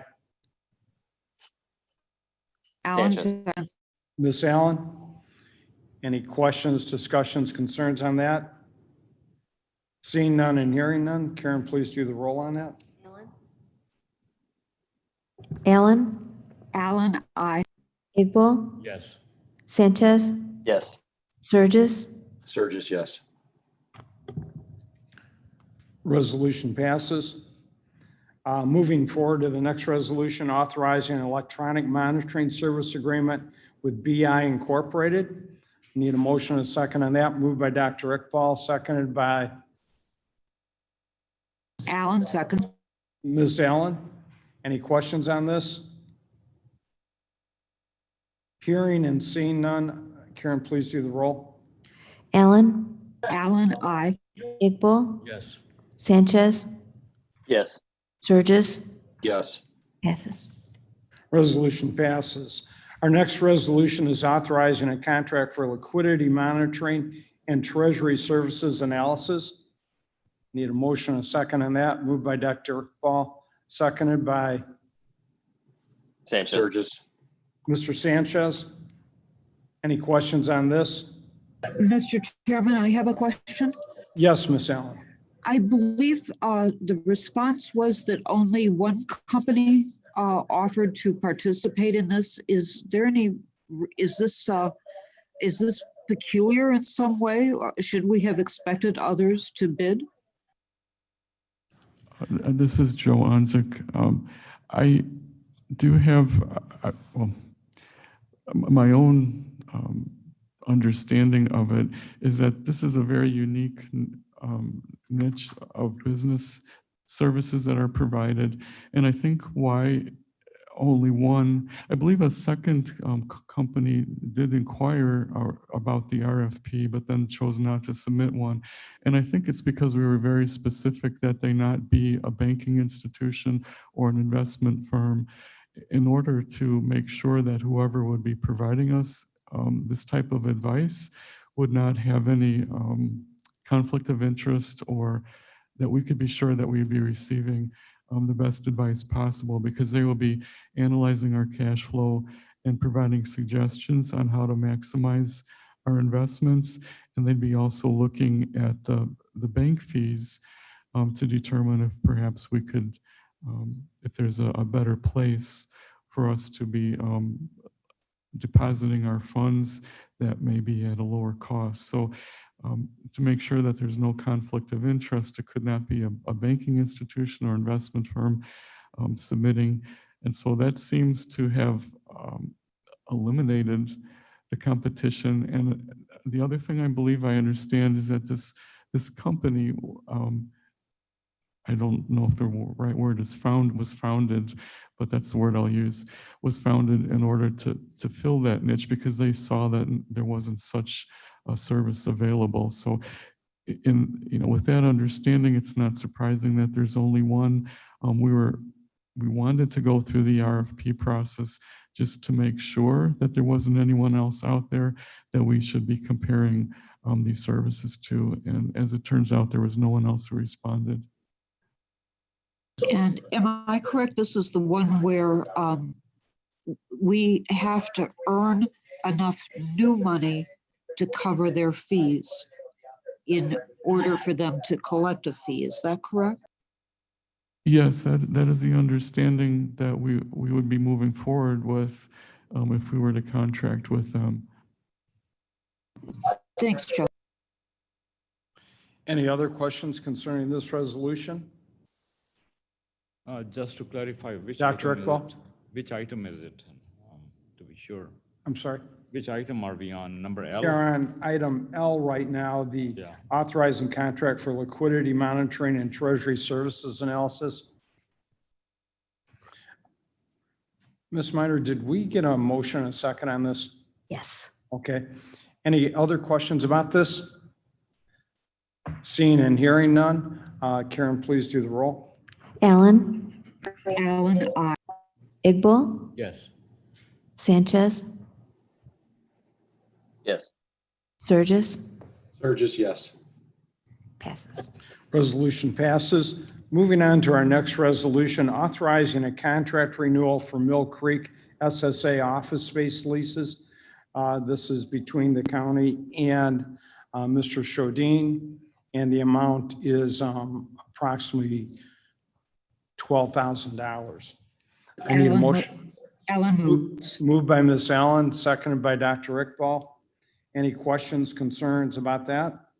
S9: Allen,
S12: Sanchez.
S9: second.
S3: Ms. Allen. Any questions, discussions, concerns on that? Seeing none and hearing none, Karen, please do the roll on that.
S8: Allen,
S9: Allen, I.
S8: Iqbal,
S13: Yes.
S8: Sanchez,
S12: Yes.
S8: Surges,
S10: Surges, yes.
S3: Resolution passes. Moving forward to the next resolution, authorizing an electronic monitoring service agreement with BI Incorporated. Need a motion and a second on that. Moved by Dr. Iqbal, seconded by
S9: Allen, second.
S3: Ms. Allen. Any questions on this? Hearing and seeing none, Karen, please do the roll.
S8: Allen,
S9: Allen, I.
S8: Iqbal,
S13: Yes.
S8: Sanchez,
S12: Yes.
S8: Surges,
S10: Yes.
S8: passes.
S3: Resolution passes. Our next resolution is authorizing a contract for liquidity monitoring and treasury services analysis. Need a motion and a second on that. Moved by Dr. Iqbal, seconded by
S12: Sanchez.
S10: Surges.
S3: Mr. Sanchez. Any questions on this?
S9: Mr. Chairman, I have a question.
S3: Yes, Ms. Allen.
S9: I believe the response was that only one company offered to participate in this. Is this peculiar in some way? Or should we have expected others to bid?
S11: This is Joe Onzik. I do have, well, my own understanding of it is that this is a very unique niche of business services that are provided. And I think why only one, I believe a second company did inquire about the RFP, but then chose not to submit one. And I think it's because we were very specific that they not be a banking institution or an investment firm in order to make sure that whoever would be providing us this type of advice would not have any conflict of interest, or that we could be sure that we'd be receiving the best advice possible, because they will be analyzing our cash flow and providing suggestions on how to maximize our investments. And they'd be also looking at the bank fees to determine if perhaps we could, if there's a better place for us to be depositing our funds that may be at a lower cost. So to make sure that there's no conflict of interest, it could not be a banking institution or investment firm submitting. And so that seems to have eliminated the competition. And the other thing I believe I understand is that this company, I don't know if the right word is was founded, but that's the word I'll use, was founded in order to fill that niche, because they saw that there wasn't such a service available. So with that understanding, it's not surprising that there's only one. We wanted to go through the RFP process just to make sure that there wasn't anyone else out there that we should be comparing these services to. And as it turns out, there was no one else who responded.
S9: And am I correct? This is the one where we have to earn enough new money to cover their fees in order for them to collect a fee. Is that correct?
S11: Yes, that is the understanding that we would be moving forward with if we were to contract with them.
S9: Thanks, Joe.
S3: Any other questions concerning this resolution?
S13: Just to clarify, which
S3: Dr.
S13: item is
S3: Iqbal?
S13: it? Which item is it, to be sure?
S3: I'm sorry.
S13: Which item are we on? Number L?
S3: We're on item L right now, the
S13: Yeah.
S3: authorizing contract for liquidity monitoring and treasury services analysis. Ms. Minor, did we get a motion and a second on this?
S8: Yes.
S3: Okay. Any other questions about this? Seeing and hearing none. Karen, please do the roll.
S8: Allen,
S9: Allen, I.
S8: Iqbal,
S13: Yes.
S8: Sanchez,
S12: Yes.
S8: Surges,
S10: Surges, yes.
S8: passes.
S3: Resolution passes. Moving on to our next resolution, authorizing a contract renewal for Mill Creek SSA office space leases. This is between the county and Mr. Shodin, and the amount is approximately $12,000. I need a
S9: Allen,
S3: motion.
S9: Allen moves.
S3: Moved by Ms. Allen, seconded by Dr. Iqbal. Any questions, concerns about that?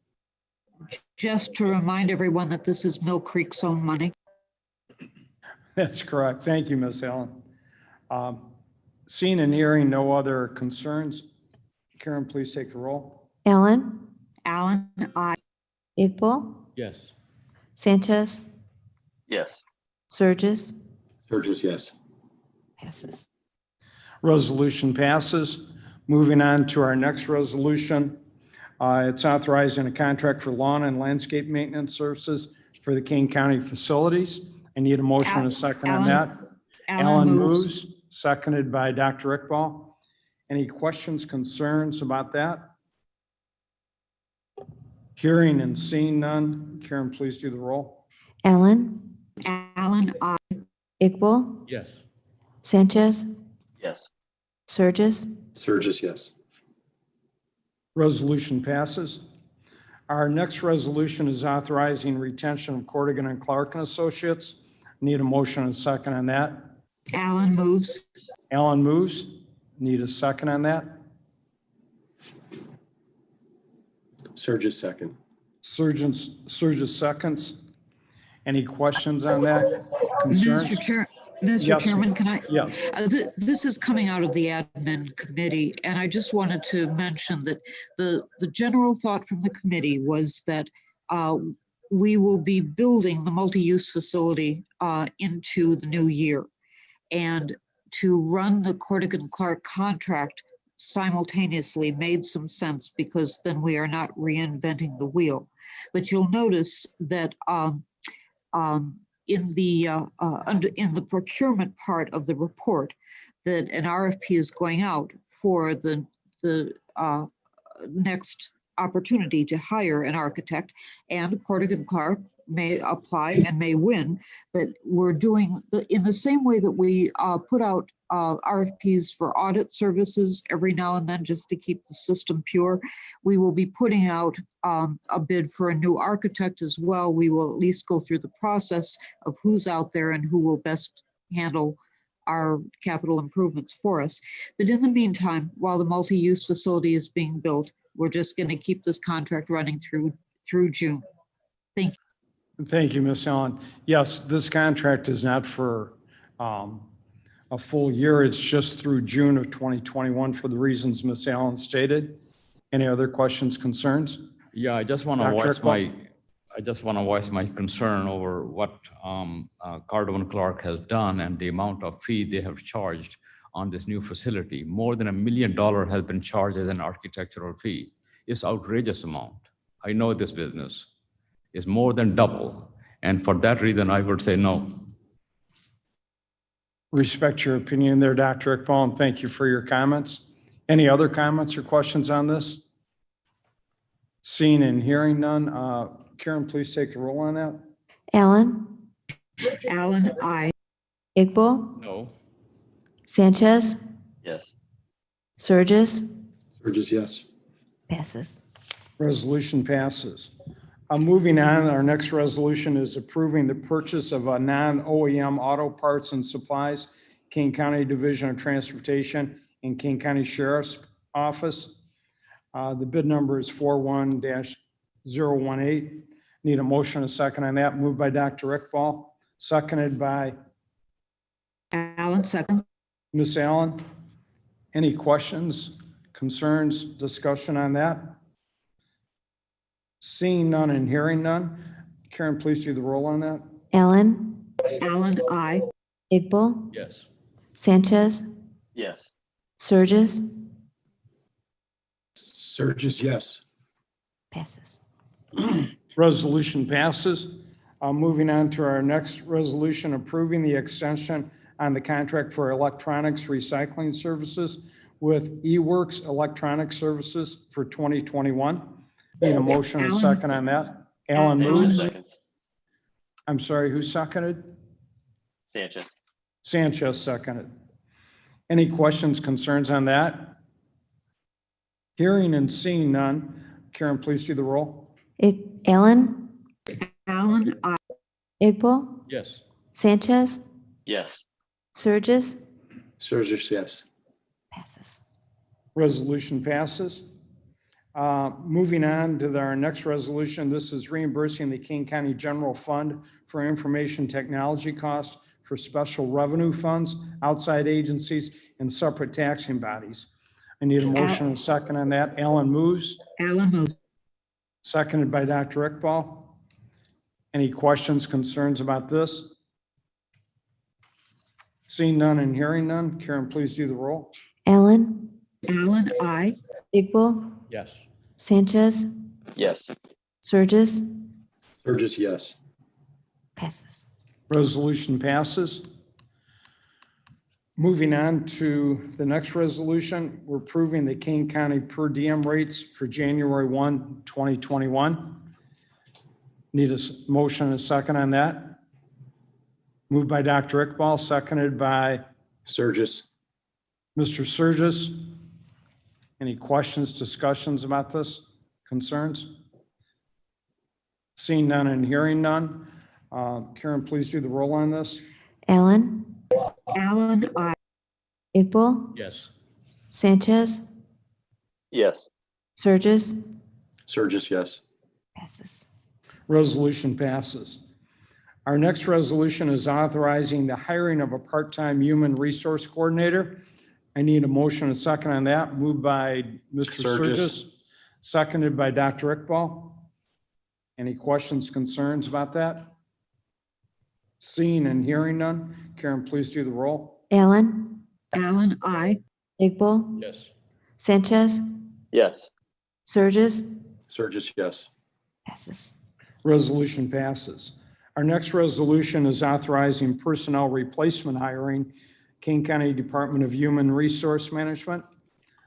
S9: Just to remind everyone that this is Mill Creek's own money.
S3: That's correct. Thank you, Ms. Allen. Seeing and hearing no other concerns, Karen, please take the roll.
S8: Allen,
S9: Allen, I.
S8: Iqbal,
S13: Yes.
S8: Sanchez,
S12: Yes.
S8: Surges,
S10: Surges, yes.
S8: passes.
S3: Resolution passes. Moving on to our next resolution. It's authorizing a contract for lawn and landscape maintenance services for the Kane County facilities. I need a motion and a second on that.
S9: Allen moves.
S3: Seconded by Dr. Iqbal. Any questions, concerns about that? Hearing and seeing none. Karen, please do the roll.
S8: Allen,
S9: Allen, I.
S8: Iqbal,
S13: Yes.
S8: Sanchez,
S12: Yes.
S8: Surges,
S10: Surges, yes.
S3: Resolution passes. Our next resolution is authorizing retention of Corrigan and Clark and Associates. Need a motion and a second on that.
S9: Allen moves.
S3: Allen moves. Need a second on that.
S10: Surges, second.
S3: Surges seconds. Any questions on that? Concerns?
S9: Mr.
S3: Yes.
S9: Chairman, can I?
S3: Yes.
S9: This is coming out of the admin committee, and I just wanted to mention that the general thought from the committee was that we will be building the multi-use facility into the new year. And to run the Corrigan Clark contract simultaneously made some sense, because then we are not reinventing the wheel. But you'll notice that in the procurement part of the report, that an RFP is going out for the next opportunity to hire an architect, and Corrigan Clark may apply and may win. But we're doing in the same way that we put out RFPs for audit services every now and then just to keep the system pure. We will be putting out a bid for a new architect as well. We will at least go through the process of who's out there and who will best handle our capital improvements for us. But in the meantime, while the multi-use facility is being built, we're just going to keep this contract running through June. Thank you.
S3: Thank you, Ms. Allen. Yes, this contract is not for a full year. It's just through June of 2021 for the reasons Ms. Allen stated. Any other questions, concerns?
S13: Yeah, I just want to voice my concern over what Cardone Clark has done and the amount of fee they have charged on this new facility. More than $1 million has been charged as an architectural fee. It's outrageous amount. I know this business. It's more than double. And for that reason, I would say no.
S3: Respect your opinion there, Dr. Iqbal, and thank you for your comments. Any other comments or questions on this? Seeing and hearing none. Karen, please take the roll on that.
S8: Allen,
S9: Allen, I.
S8: Iqbal,
S13: No.
S8: Sanchez,
S12: Yes.
S8: Surges,
S10: Surges, yes.
S8: passes.
S3: Resolution passes. Moving on, our next resolution is approving the purchase of a non-OEM auto parts and supplies, Kane County Division of Transportation and Kane County Sheriff's Office. The bid number is 41-018. Need a motion, a second on that. Moved by Dr. Iqbal, seconded by
S9: Allen, second.
S3: Ms. Allen. Any questions, concerns, discussion on that? Seeing none and hearing none. Karen, please do the roll on that.
S8: Allen,
S9: Allen, I.
S8: Iqbal,
S13: Yes.
S8: Sanchez,
S12: Yes.
S8: Surges,
S10: Surges, yes.
S8: passes.
S3: Resolution passes. Moving on to our next resolution, approving the extension on the contract for electronics recycling services with eWorks Electronic Services for 2021. Need a motion and a second on that. Alan
S12: Sanchez
S3: moves.
S12: seconds.
S3: I'm sorry, who seconded?
S12: Sanchez.
S3: Sanchez seconded. Any questions, concerns on that? Hearing and seeing none. Karen, please do the roll.
S8: Allen,
S9: Allen, I.
S8: Iqbal,
S13: Yes.
S8: Sanchez,
S12: Yes.
S8: Surges,
S10: Surges, yes.
S8: passes.
S3: Resolution passes. Moving on to our next resolution, this is reimbursing the King County General Fund for information technology costs for special revenue funds, outside agencies, and separate taxing bodies. I need a motion and a second on that. Alan moves,
S9: Allen moves.
S3: seconded by Dr. Iqbal. Any questions, concerns about this? Seeing none and hearing none, Karen, please do the roll.
S8: Allen,
S9: Allen, I.
S8: Iqbal,
S13: Yes.
S8: Sanchez,
S12: Yes.
S8: Surges,
S10: Surges, yes.
S8: passes.
S3: Resolution passes. Moving on to the next resolution, we're approving the King County per diem rates for January 1, 2021. Need a motion and a second on that. Moved by Dr. Iqbal, seconded by
S10: Surges,
S3: Mr. Surges. Any questions, discussions about this? Concerns? Seeing none and hearing none. Karen, please do the roll on this.
S8: Allen,
S9: Allen, I.
S8: Iqbal,
S13: Yes.
S8: Sanchez,
S12: Yes.
S8: Surges,
S10: Surges, yes.
S8: passes.
S3: Resolution passes. Our next resolution is authorizing the hiring of a part-time human resource coordinator. I need a motion and a second on that. Moved by Mr.
S10: Surges.
S3: Surges, seconded by Dr. Iqbal. Any questions, concerns about that? Seeing and hearing none. Karen, please do the roll.
S8: Allen,
S9: Allen, I.
S8: Iqbal,
S13: Yes.
S8: Sanchez,
S12: Yes.
S8: Surges,
S10: Surges, yes.
S8: passes.
S3: Resolution passes. Our next resolution is authorizing personnel replacement hiring, King County Department of Human Resource Management.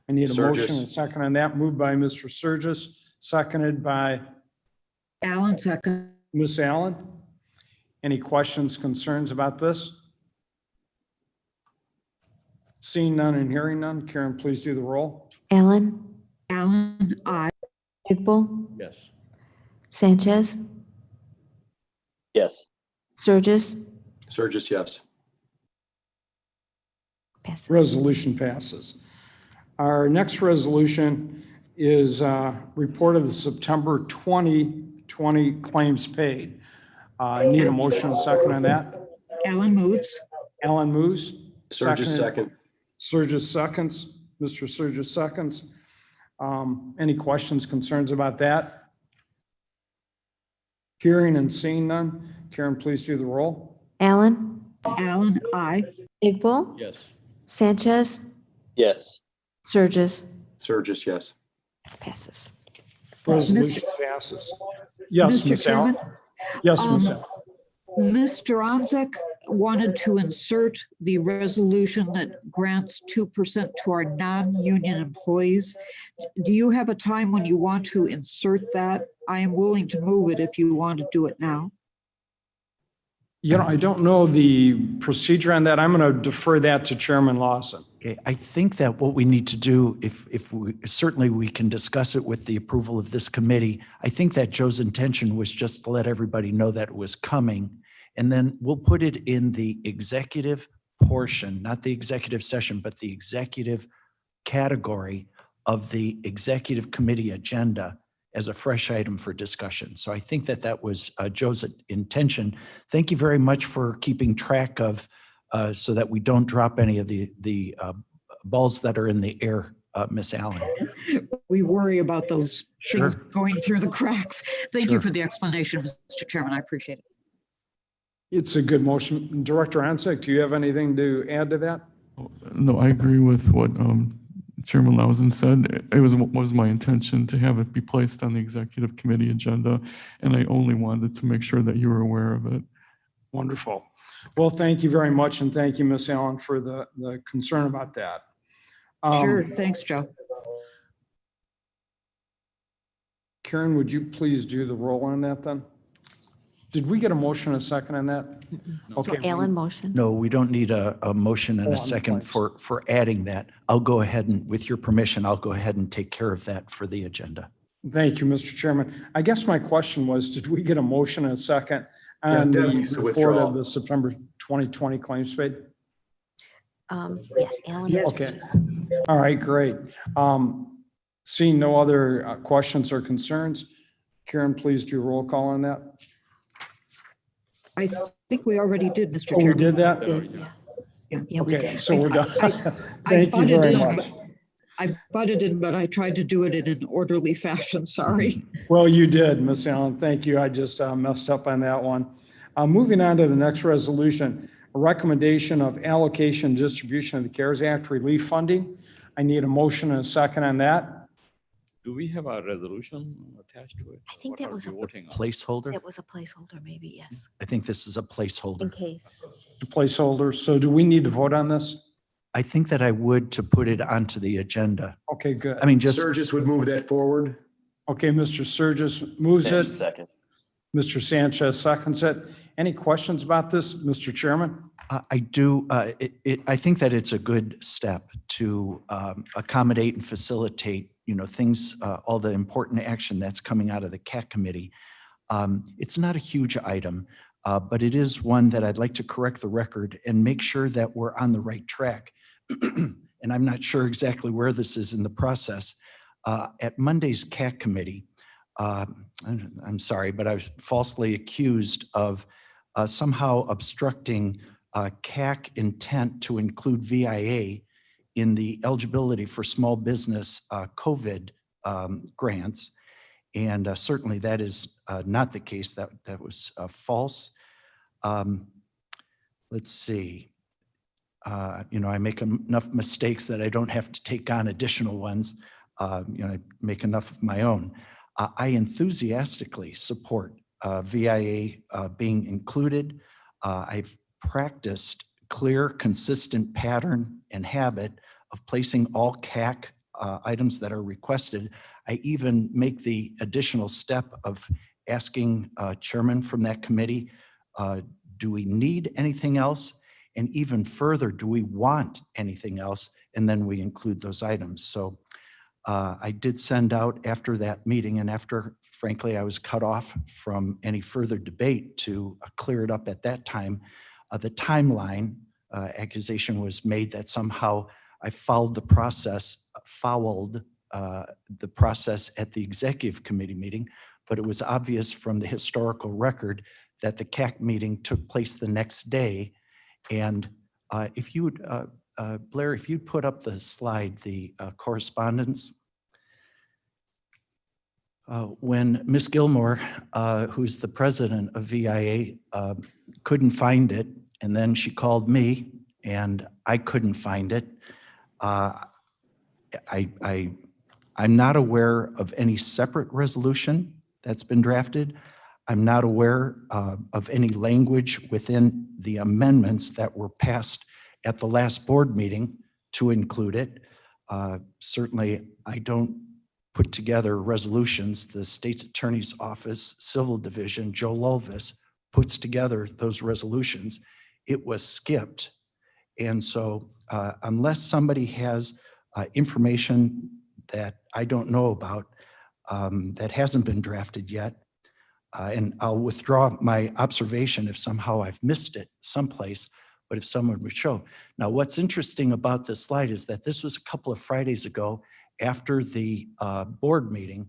S3: I need a motion
S10: Surges.
S3: and a second on that. Moved by Mr. Surges, seconded by
S9: Allen, second.
S3: Ms. Allen. Any questions, concerns about this? Seeing none and hearing none, Karen, please do the roll.
S8: Allen,
S9: Allen, I.
S8: Iqbal,
S13: Yes.
S8: Sanchez,
S12: Yes.
S8: Surges,
S10: Surges, yes.
S8: passes.
S3: Resolution passes. Our next resolution is report of the September 2020 claims paid. I need a motion and a second on that.
S9: Allen moves.
S3: Alan moves.
S10: Surges,
S3: Seconded.
S10: second.
S3: Surges seconds. Mr. Surges seconds. Any questions, concerns about that? Hearing and seeing none. Karen, please do the roll.
S8: Allen,
S9: Allen, I.
S8: Iqbal,
S13: Yes.
S8: Sanchez,
S12: Yes.
S8: Surges,
S10: Surges, yes.
S8: passes.
S3: Resolution passes. Yes,
S9: Mr.
S3: Ms. Allen.
S9: Chairman?
S3: Yes, Ms. Allen.
S9: Mr. Onzek wanted to insert the resolution that grants 2% to our non-union employees. Do you have a time when you want to insert that? I am willing to move it if you want to do it now.
S3: You know, I don't know the procedure on that. I'm going to defer that to Chairman Lawson.
S7: Okay, I think that what we need to do, if we, certainly we can discuss it with the approval of this committee. I think that Joe's intention was just to let everybody know that it was coming. And then we'll put it in the executive portion, not the executive session, but the executive category of the executive committee agenda as a fresh item for discussion. So I think that that was Joe's intention. Thank you very much for keeping track of so that we don't drop any of the balls that are in the air, Miss Allen.
S9: We worry about those things
S7: Sure.
S9: going through the cracks. Thank you
S7: Sure.
S9: for the explanation, Mr. Chairman. I appreciate it.
S3: It's a good motion. Director Ansick, do you have anything to add to that?
S11: No, I agree with what Chairman Lausen said. It was my intention to have it be placed on the executive committee agenda, and I only wanted to make sure that you were aware of it.
S3: Wonderful. Well, thank you very much, and thank you, Ms. Allen, for the concern about that.
S9: Sure. Thanks, Joe.
S3: Karen, would you please do the roll on that then? Did we get a motion and a second on that?
S8: So Alan motion.
S7: No, we don't need a motion and
S3: Oh,
S7: a
S3: on the
S7: second
S3: points.
S7: for adding that. I'll go ahead and, with your permission, I'll go ahead and take care of that for the agenda.
S3: Thank you, Mr. Chairman. I guess my question was, did we get a motion and a second on
S14: Deb
S3: the
S14: needs to
S3: report
S14: withdraw.
S3: of the September 2020 claims paid?
S8: Yes, Alan.
S9: Yes.
S3: Okay. All right, great. Seeing no other questions or concerns, Karen, please do roll call on that.
S9: I think we already did, Mr.
S3: Oh, we
S9: Chairman.
S3: did that?
S8: Yeah, we
S3: Okay,
S8: did.
S3: so we're done.
S9: I
S3: Thank you
S9: butted
S3: very
S9: in,
S3: much.
S9: but- I butted in, but I tried to do it in an orderly fashion. Sorry.
S3: Well, you did, Ms. Allen. Thank you. I just messed up on that one. Moving on to the next resolution, a recommendation of allocation distribution of the CARES Act relief funding. I need a motion and a second on that.
S13: Do we have a resolution attached to it?
S8: I think
S13: What
S8: that
S13: are
S8: was
S13: we
S8: a
S13: voting on?
S7: Placeholder?
S8: That was a placeholder, maybe, yes,
S7: I think this is a
S8: in
S7: placeholder.
S8: case.
S3: The placeholders. So do we need to vote on this?
S7: I think that I would to put it onto the agenda.
S3: Okay, good.
S7: I mean, just,
S14: Sturgis would move that forward.
S3: Okay, Mr. Surges moves it.
S12: Second.
S3: Mr. Sanchez seconds it. Any questions about this, Mr. Chairman?
S7: I do, I think that it's a good step to accommodate and facilitate, things, all the important action that's coming out of the CAC committee. It's not a huge item, but it is one that I'd like to correct the record and make sure that we're on the right track. And I'm not sure exactly where this is in the process. At Monday's CAC committee, I'm sorry, but I was falsely accused of somehow obstructing CAC intent to include VIA in the eligibility for small business COVID grants. And certainly that is not the case. That was false. Let's see. I make enough mistakes that I don't have to take on additional ones. I make enough of my own. I enthusiastically support VIA being included. I've practiced clear, consistent pattern and habit of placing all CAC items that are requested. I even make the additional step of asking chairman from that committee, do we need anything else? And even further, do we want anything else? And then we include those items. So I did send out after that meeting, and after, frankly, I was cut off from any further debate to clear it up at that time. The timeline accusation was made that somehow I fouled the process at the executive committee meeting, but it was obvious from the historical record that the CAC meeting took place the next day. And if you would, Blair, if you'd put up the slide, the correspondence. When Ms. Gilmore, who's the president of VIA, couldn't find it, and then she called me and I couldn't find it, I'm not aware of any separate resolution that's been drafted. I'm not aware of any language within the amendments that were passed at the last board meeting to include it. Certainly, I don't put together resolutions. The state's attorney's office, civil division, Joe Lulvis, puts together those resolutions. It was skipped. And so unless somebody has information that I don't know about that hasn't been drafted yet, and I'll withdraw my observation if somehow I've missed it someplace, but if someone would show. Now, what's interesting about this slide is that this was a couple of Fridays ago after the board meeting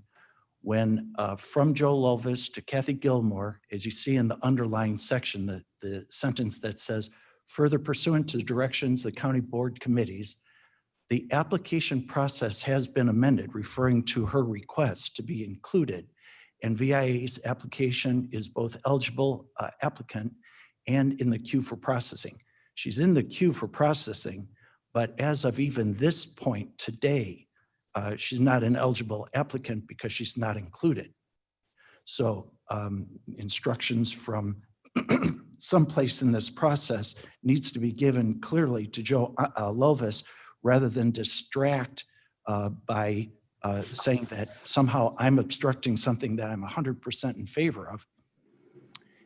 S7: when from Joe Lulvis to Kathy Gilmore, as you see in the underlined section, the sentence that says, further pursuant to the directions of the county board committees, The application process has been amended, referring to her request to be included. And VIA's application is both eligible applicant and in the queue for processing. She's in the queue for processing, but as of even this point today, she's not an eligible applicant because she's not included. So instructions from someplace in this process needs to be given clearly to Joe Lovis rather than distract by saying that somehow I'm obstructing something that I'm 100% in favor of.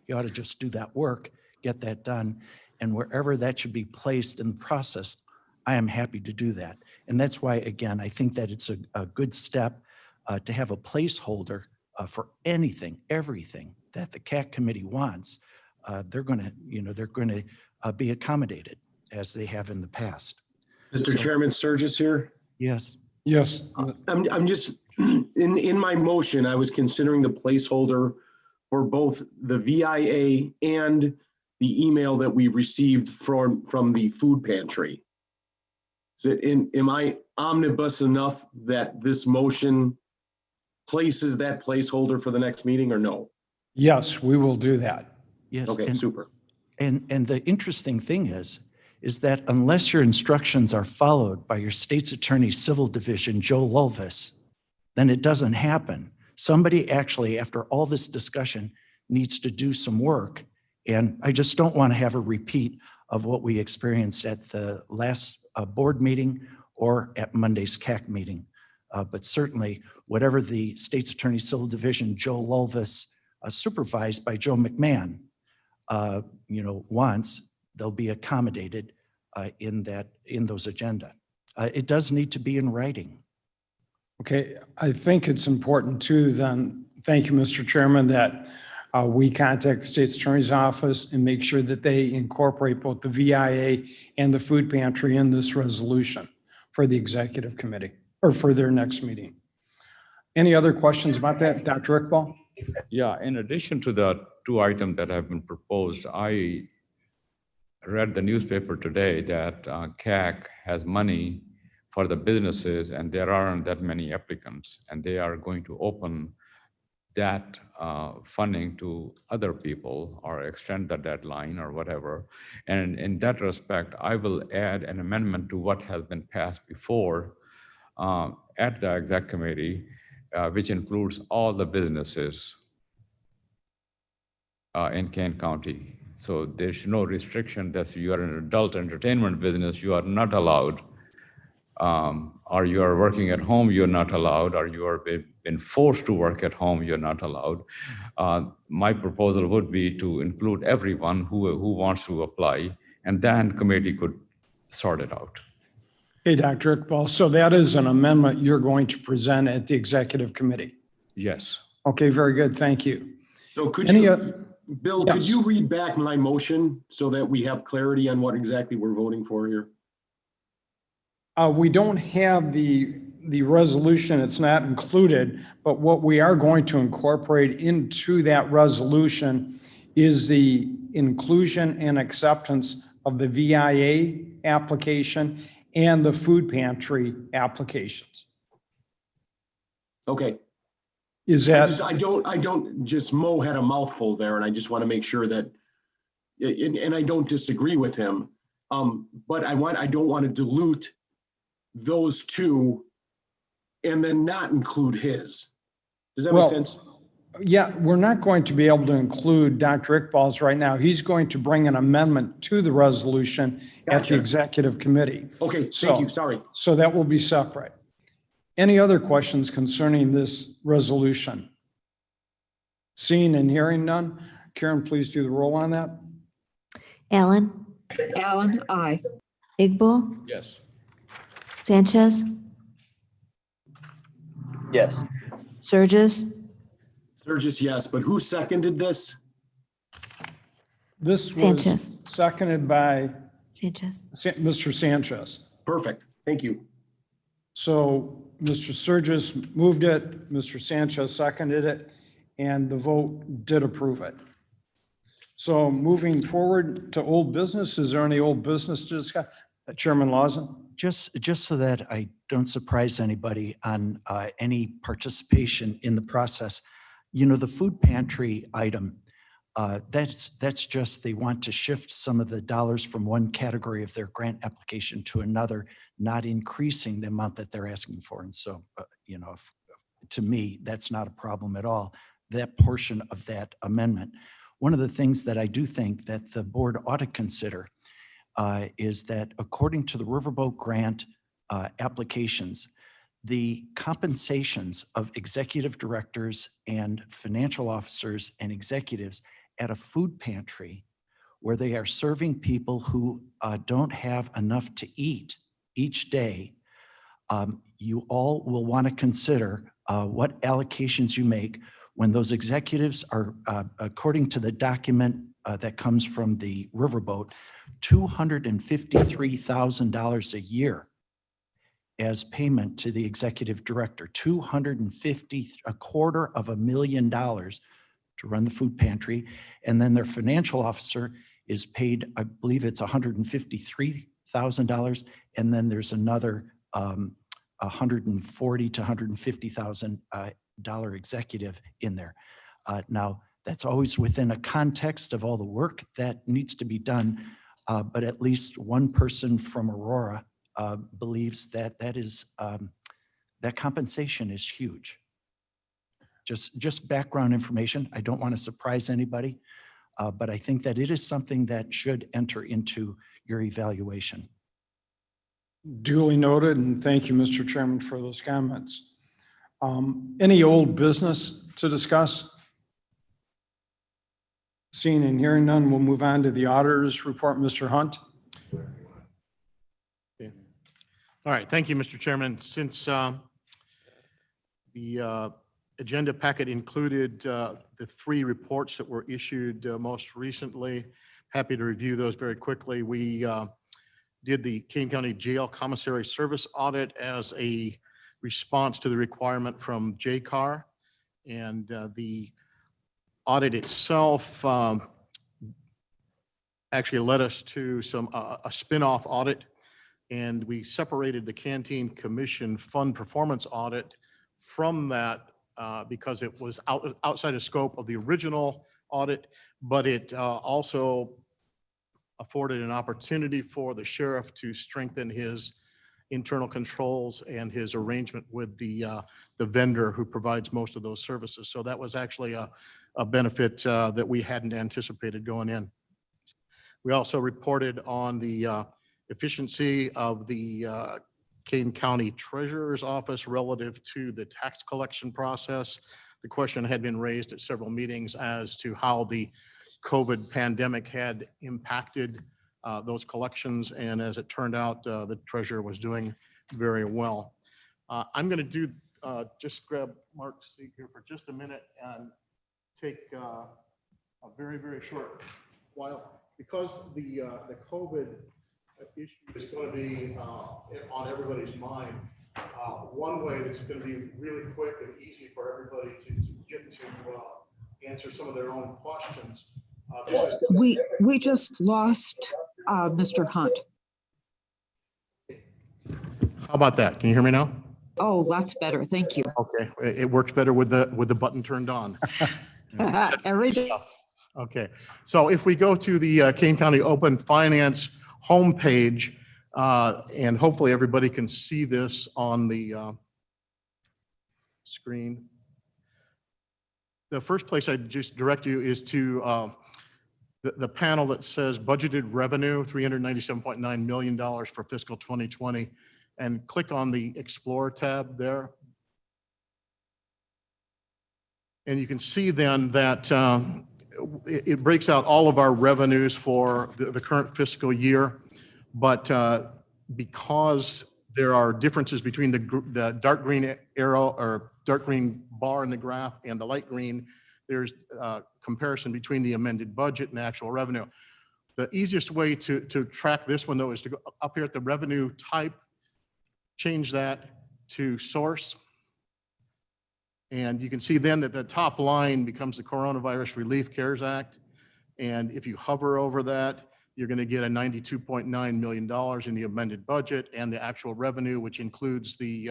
S7: You ought to just do that work, get that done, and wherever that should be placed in the process, I am happy to do that. And that's why, again, I think that it's a good step to have a placeholder for anything, everything that the CAC committee wants. They're going to be accommodated as they have in the past.
S14: Mr. Chairman, Sturgis here.
S7: Yes.
S3: Yes.
S14: I'm just, in my motion, I was considering the placeholder for both the VIA and the email that we received from the food pantry. Am I omnibus enough that this motion places that placeholder for the next meeting or no?
S3: Yes, we will do that.
S7: Yes.
S14: Okay, super.
S7: And the interesting thing is that unless your instructions are followed by your state's attorney civil division, Joe Lovis, then it doesn't happen. Somebody actually, after all this discussion, needs to do some work. And I just don't want to have a repeat of what we experienced at the last board meeting or at Monday's CAC meeting. But certainly, whatever the state's attorney civil division, Joe Lovis, supervised by Joe McMahon, wants, they'll be accommodated in those agenda. It does need to be in writing.
S3: Okay, I think it's important too then, thank you, Mr. Chairman, that we contact the state's attorney's office and make sure that they incorporate both the VIA and the food pantry in this resolution for the executive committee or for their next meeting. Any other questions about that, Dr. Iqbal?
S13: Yeah, in addition to the two items that have been proposed, I read the newspaper today that CAC has money for the businesses and there aren't that many applicants and they are going to open that funding to other people or extend the deadline or whatever. And in that respect, I will add an amendment to what has been passed before at the exec committee, which includes all the businesses in Kane County. So there's no restriction that you are an adult entertainment business, you are not allowed, or you are working at home, you're not allowed, or you are been forced to work at home, you're not allowed. My proposal would be to include everyone who wants to apply, and then committee could sort it out.
S3: Hey, Dr. Iqbal, so that is an amendment you're going to present at the executive committee?
S13: Yes.
S3: Okay, very good, thank you.
S14: So could
S3: Any
S14: you, Bill, could
S3: yes.
S14: you read back my motion so that we have clarity on what exactly we're voting for here?
S3: We don't have the resolution, it's not included, but what we are going to incorporate into that resolution is the inclusion and acceptance of the VIA application and the food pantry applications.
S14: Okay.
S3: Is that?
S14: I don't, just Mo had a mouthful there and I just want to make sure that, and I don't disagree with him, but I don't want to dilute those two and then not include his. Does that make sense?
S3: Yeah, we're not going to be able to include Dr. Iqbal's right now. He's going to bring an amendment to the resolution at the executive committee.
S14: Okay, thank you, sorry.
S3: So that will be separate. Any other questions concerning this resolution? Seeing and hearing none, Karen, please do the roll on that.
S8: Allen,
S9: Allen, aye.
S8: Iqbal,
S13: Yes.
S8: Sanchez,
S12: Yes.
S8: Surges,
S14: Sturgis, yes, but who seconded this?
S3: This was
S8: Sanchez.
S3: seconded by
S8: Sanchez.
S3: Mr. Sanchez.
S14: Perfect, thank you.
S3: So Mr. Surges moved it, Mr. Sanchez seconded it, and the vote did approve it. So moving forward to old business, is there any old business to discuss? Chairman Lawson?
S7: Just so that I don't surprise anybody on any participation in the process, you know, the food pantry item, that's just, they want to shift some of the dollars from one category of their grant application to another, not increasing the amount that they're asking for. And so, you know, to me, that's not a problem at all, that portion of that amendment. One of the things that I do think that the board ought to consider is that according to the Riverboat Grant applications, the compensations of executive directors and financial officers and executives at a food pantry where they are serving people who don't have enough to eat each day, you all will want to consider what allocations you make when those executives are, according to the document that comes from the Riverboat, $253,000 a year as payment to the executive director, $250,000 to run the food pantry. And then their financial officer is paid, I believe it's $153,000. And then there's another $140,000 to $150,000 executive in there. Now, that's always within a context of all the work that needs to be done. But at least one person from Aurora believes that that compensation is huge. Just background information. I don't want to surprise anybody, but I think that it is something that should enter into your evaluation.
S3: Duly noted, and thank you, Mr. Chairman, for those comments. Any old business to discuss? Seeing and hearing none, we'll move on to the auditor's report. Mr. Hunt.
S15: Okay. All right, thank you, Mr. Chairman. Since the agenda packet included the 3 reports that were issued most recently, happy to review those very quickly. We did the Kane County Jail Commissary Service Audit as a response to the requirement from JCAR, and the audit itself actually led us to a spin-off audit, and we separated the Canteen Commission Fund Performance Audit from that because it was outside of scope of the original audit, but it also afforded an opportunity for the sheriff to strengthen his internal controls and his arrangement with the vendor who provides most of those services. So that was actually a benefit that we hadn't anticipated going in. We also reported on the efficiency of the Kane County Treasurer's Office relative to the tax collection process. The question had been raised at several meetings as to how the COVID pandemic had impacted those collections, and as it turned out, the treasurer was doing very well. I'm going to do just grab Mark's seat here for just a minute and take a very, very short while, because the COVID issue is going to be on everybody's mind. One way that's going to be really quick and easy for everybody to get to answer some of their own questions.
S9: We just lost Mr. Hunt.
S15: How about that? Can you hear me now?
S9: Oh, that's better. Thank you.
S15: Okay, it works better with the button turned on.
S9: Everything.
S15: Okay, so if we go to the Kane County Open Finance homepage, and hopefully everybody can see this on the screen. The first place I'd just direct you is to the panel that says budgeted revenue, $397.9 million for fiscal 2020, and click on the Explore tab there. And you can see then that it breaks out all of our revenues for the current fiscal year, but because there are differences between the dark green arrow or dark green bar in the graph and the light green, there's a comparison between the amended budget and actual revenue. The easiest way to track this one, though, is to go up here at the revenue type, change that to source. And you can see then that the top line becomes the Coronavirus Relief CARES Act. And if you hover over that, you're going to get a $92.9 million in the amended budget and the actual revenue, which includes the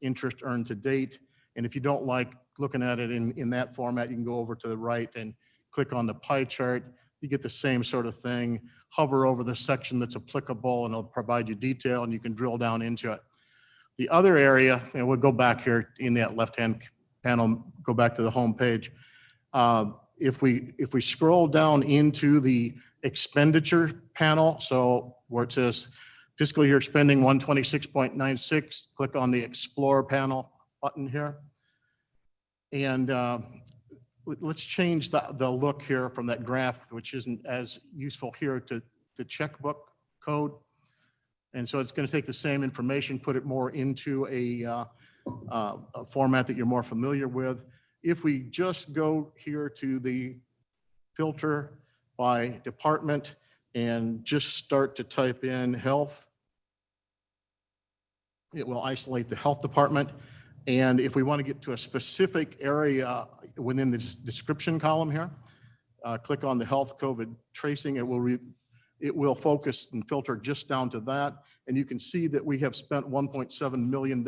S15: interest earned to date. And if you don't like looking at it in that format, you can go over to the right and click on the pie chart. You get the same sort of thing. Hover over the section that's applicable and it'll provide you detail and you can drill down into it. The other area, and we'll go back here in that left-hand panel, go back to the home page. If we scroll down into the expenditure panel, so where it says fiscal year spending 126.96, click on the Explore panel button here. And let's change the look here from that graph, which isn't as useful here, to the checkbook code. And so it's going to take the same information, put it more into a format that you're more familiar with. If we just go here to the filter by department and just start to type in health, it will isolate the health department. And if we want to get to a specific area within the description column here, click on the health COVID tracing. It will focus and filter just down to that. And you can see that we have spent $1.7 million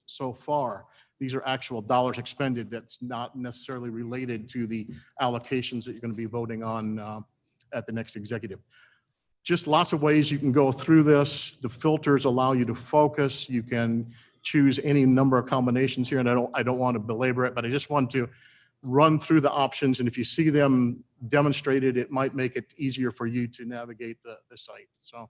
S15: so far. These are actual dollars expended. That's not necessarily related to the allocations that you're going to be voting on at the next executive. Just lots of ways you can go through this. The filters allow you to focus. You can choose any number of combinations here, and I don't want to belabor it, but I just want to run through the options, and if you see them demonstrated, it might make it easier for you to navigate the site. So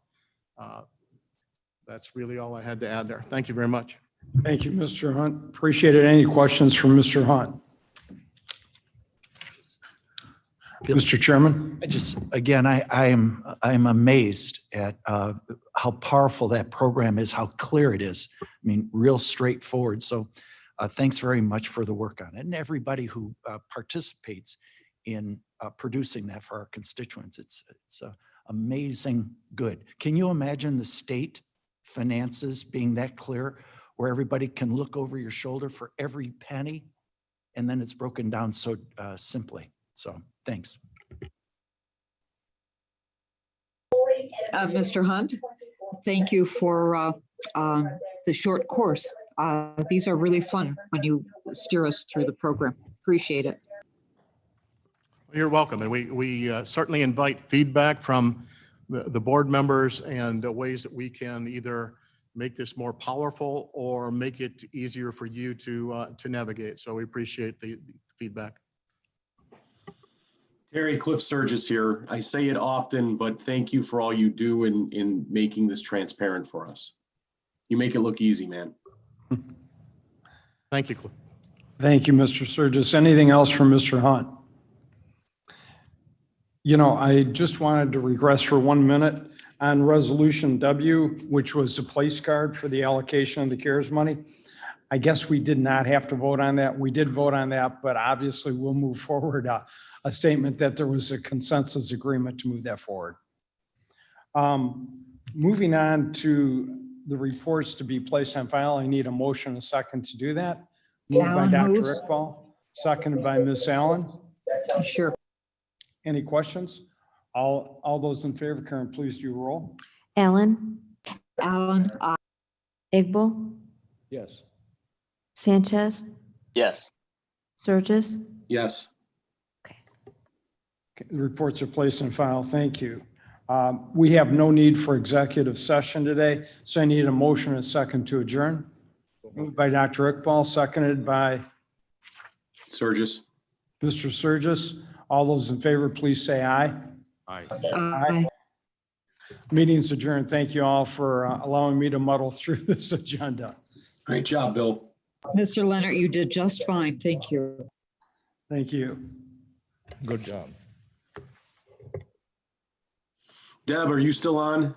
S15: that's really all I had to add there. Thank you very much.
S3: Thank you, Mr. Hunt. Appreciate it. Any questions from Mr. Hunt? Mr. Chairman?
S7: I'm amazed at how powerful that program is, how clear it is. I mean, real straightforward. So thanks very much for the work on it, and everybody who participates in producing that for our constituents. It's amazing good. Can you imagine the state finances being that clear, where everybody can look over your shoulder for every penny, and then it's broken down so simply? So thanks.
S9: Mr. Hunt, thank you for the short course. These are really fun when you steer us through the program. Appreciate it.
S15: You're welcome. And we certainly invite feedback from the board members and ways that we can either make this more powerful or make it easier for you to navigate. So we appreciate the feedback.
S10: Terry, Cliff Sturgis here. I say it often, but thank you for all you do in making this transparent for us. You make it look easy, man.
S15: Thank you, Cliff.
S3: Thank you, Mr. Sturgis. Anything else from Mr. Hunt? You know, I just wanted to regress for 1 minute on Resolution W, which was the place card for the allocation of the CARES money. I guess we did not have to vote on that. We did vote on that, but obviously we'll move forward a statement that there was a consensus agreement to move that forward. Moving on to the reports to be placed on file, I need a motion and a second to do that. Moved by Dr. Iqbal, seconded by Ms. Allen.
S9: Sure.
S3: Any questions? All those in favor, Karen, please do roll.
S8: Allen,
S9: Allen, aye.
S8: Iqbal,
S13: Yes.
S8: Sanchez,
S12: Yes.
S8: Sturgis.
S10: Yes.
S3: Okay, the reports are placed in file. Thank you. We have no need for executive session today, so I need a motion and a second to adjourn. Moved by Dr. Iqbal, seconded by
S10: Sturgis.
S3: Mr. Sturgis. All those in favor, please say aye.
S13: Aye.
S9: Aye.
S3: Meeting's adjourned. Thank you all for allowing me to muddle through this agenda.
S10: Great job, Bill.
S9: Mr. Leonard, you did just fine. Thank you.
S3: Thank you.
S13: Good job.
S10: Deb, are you still on?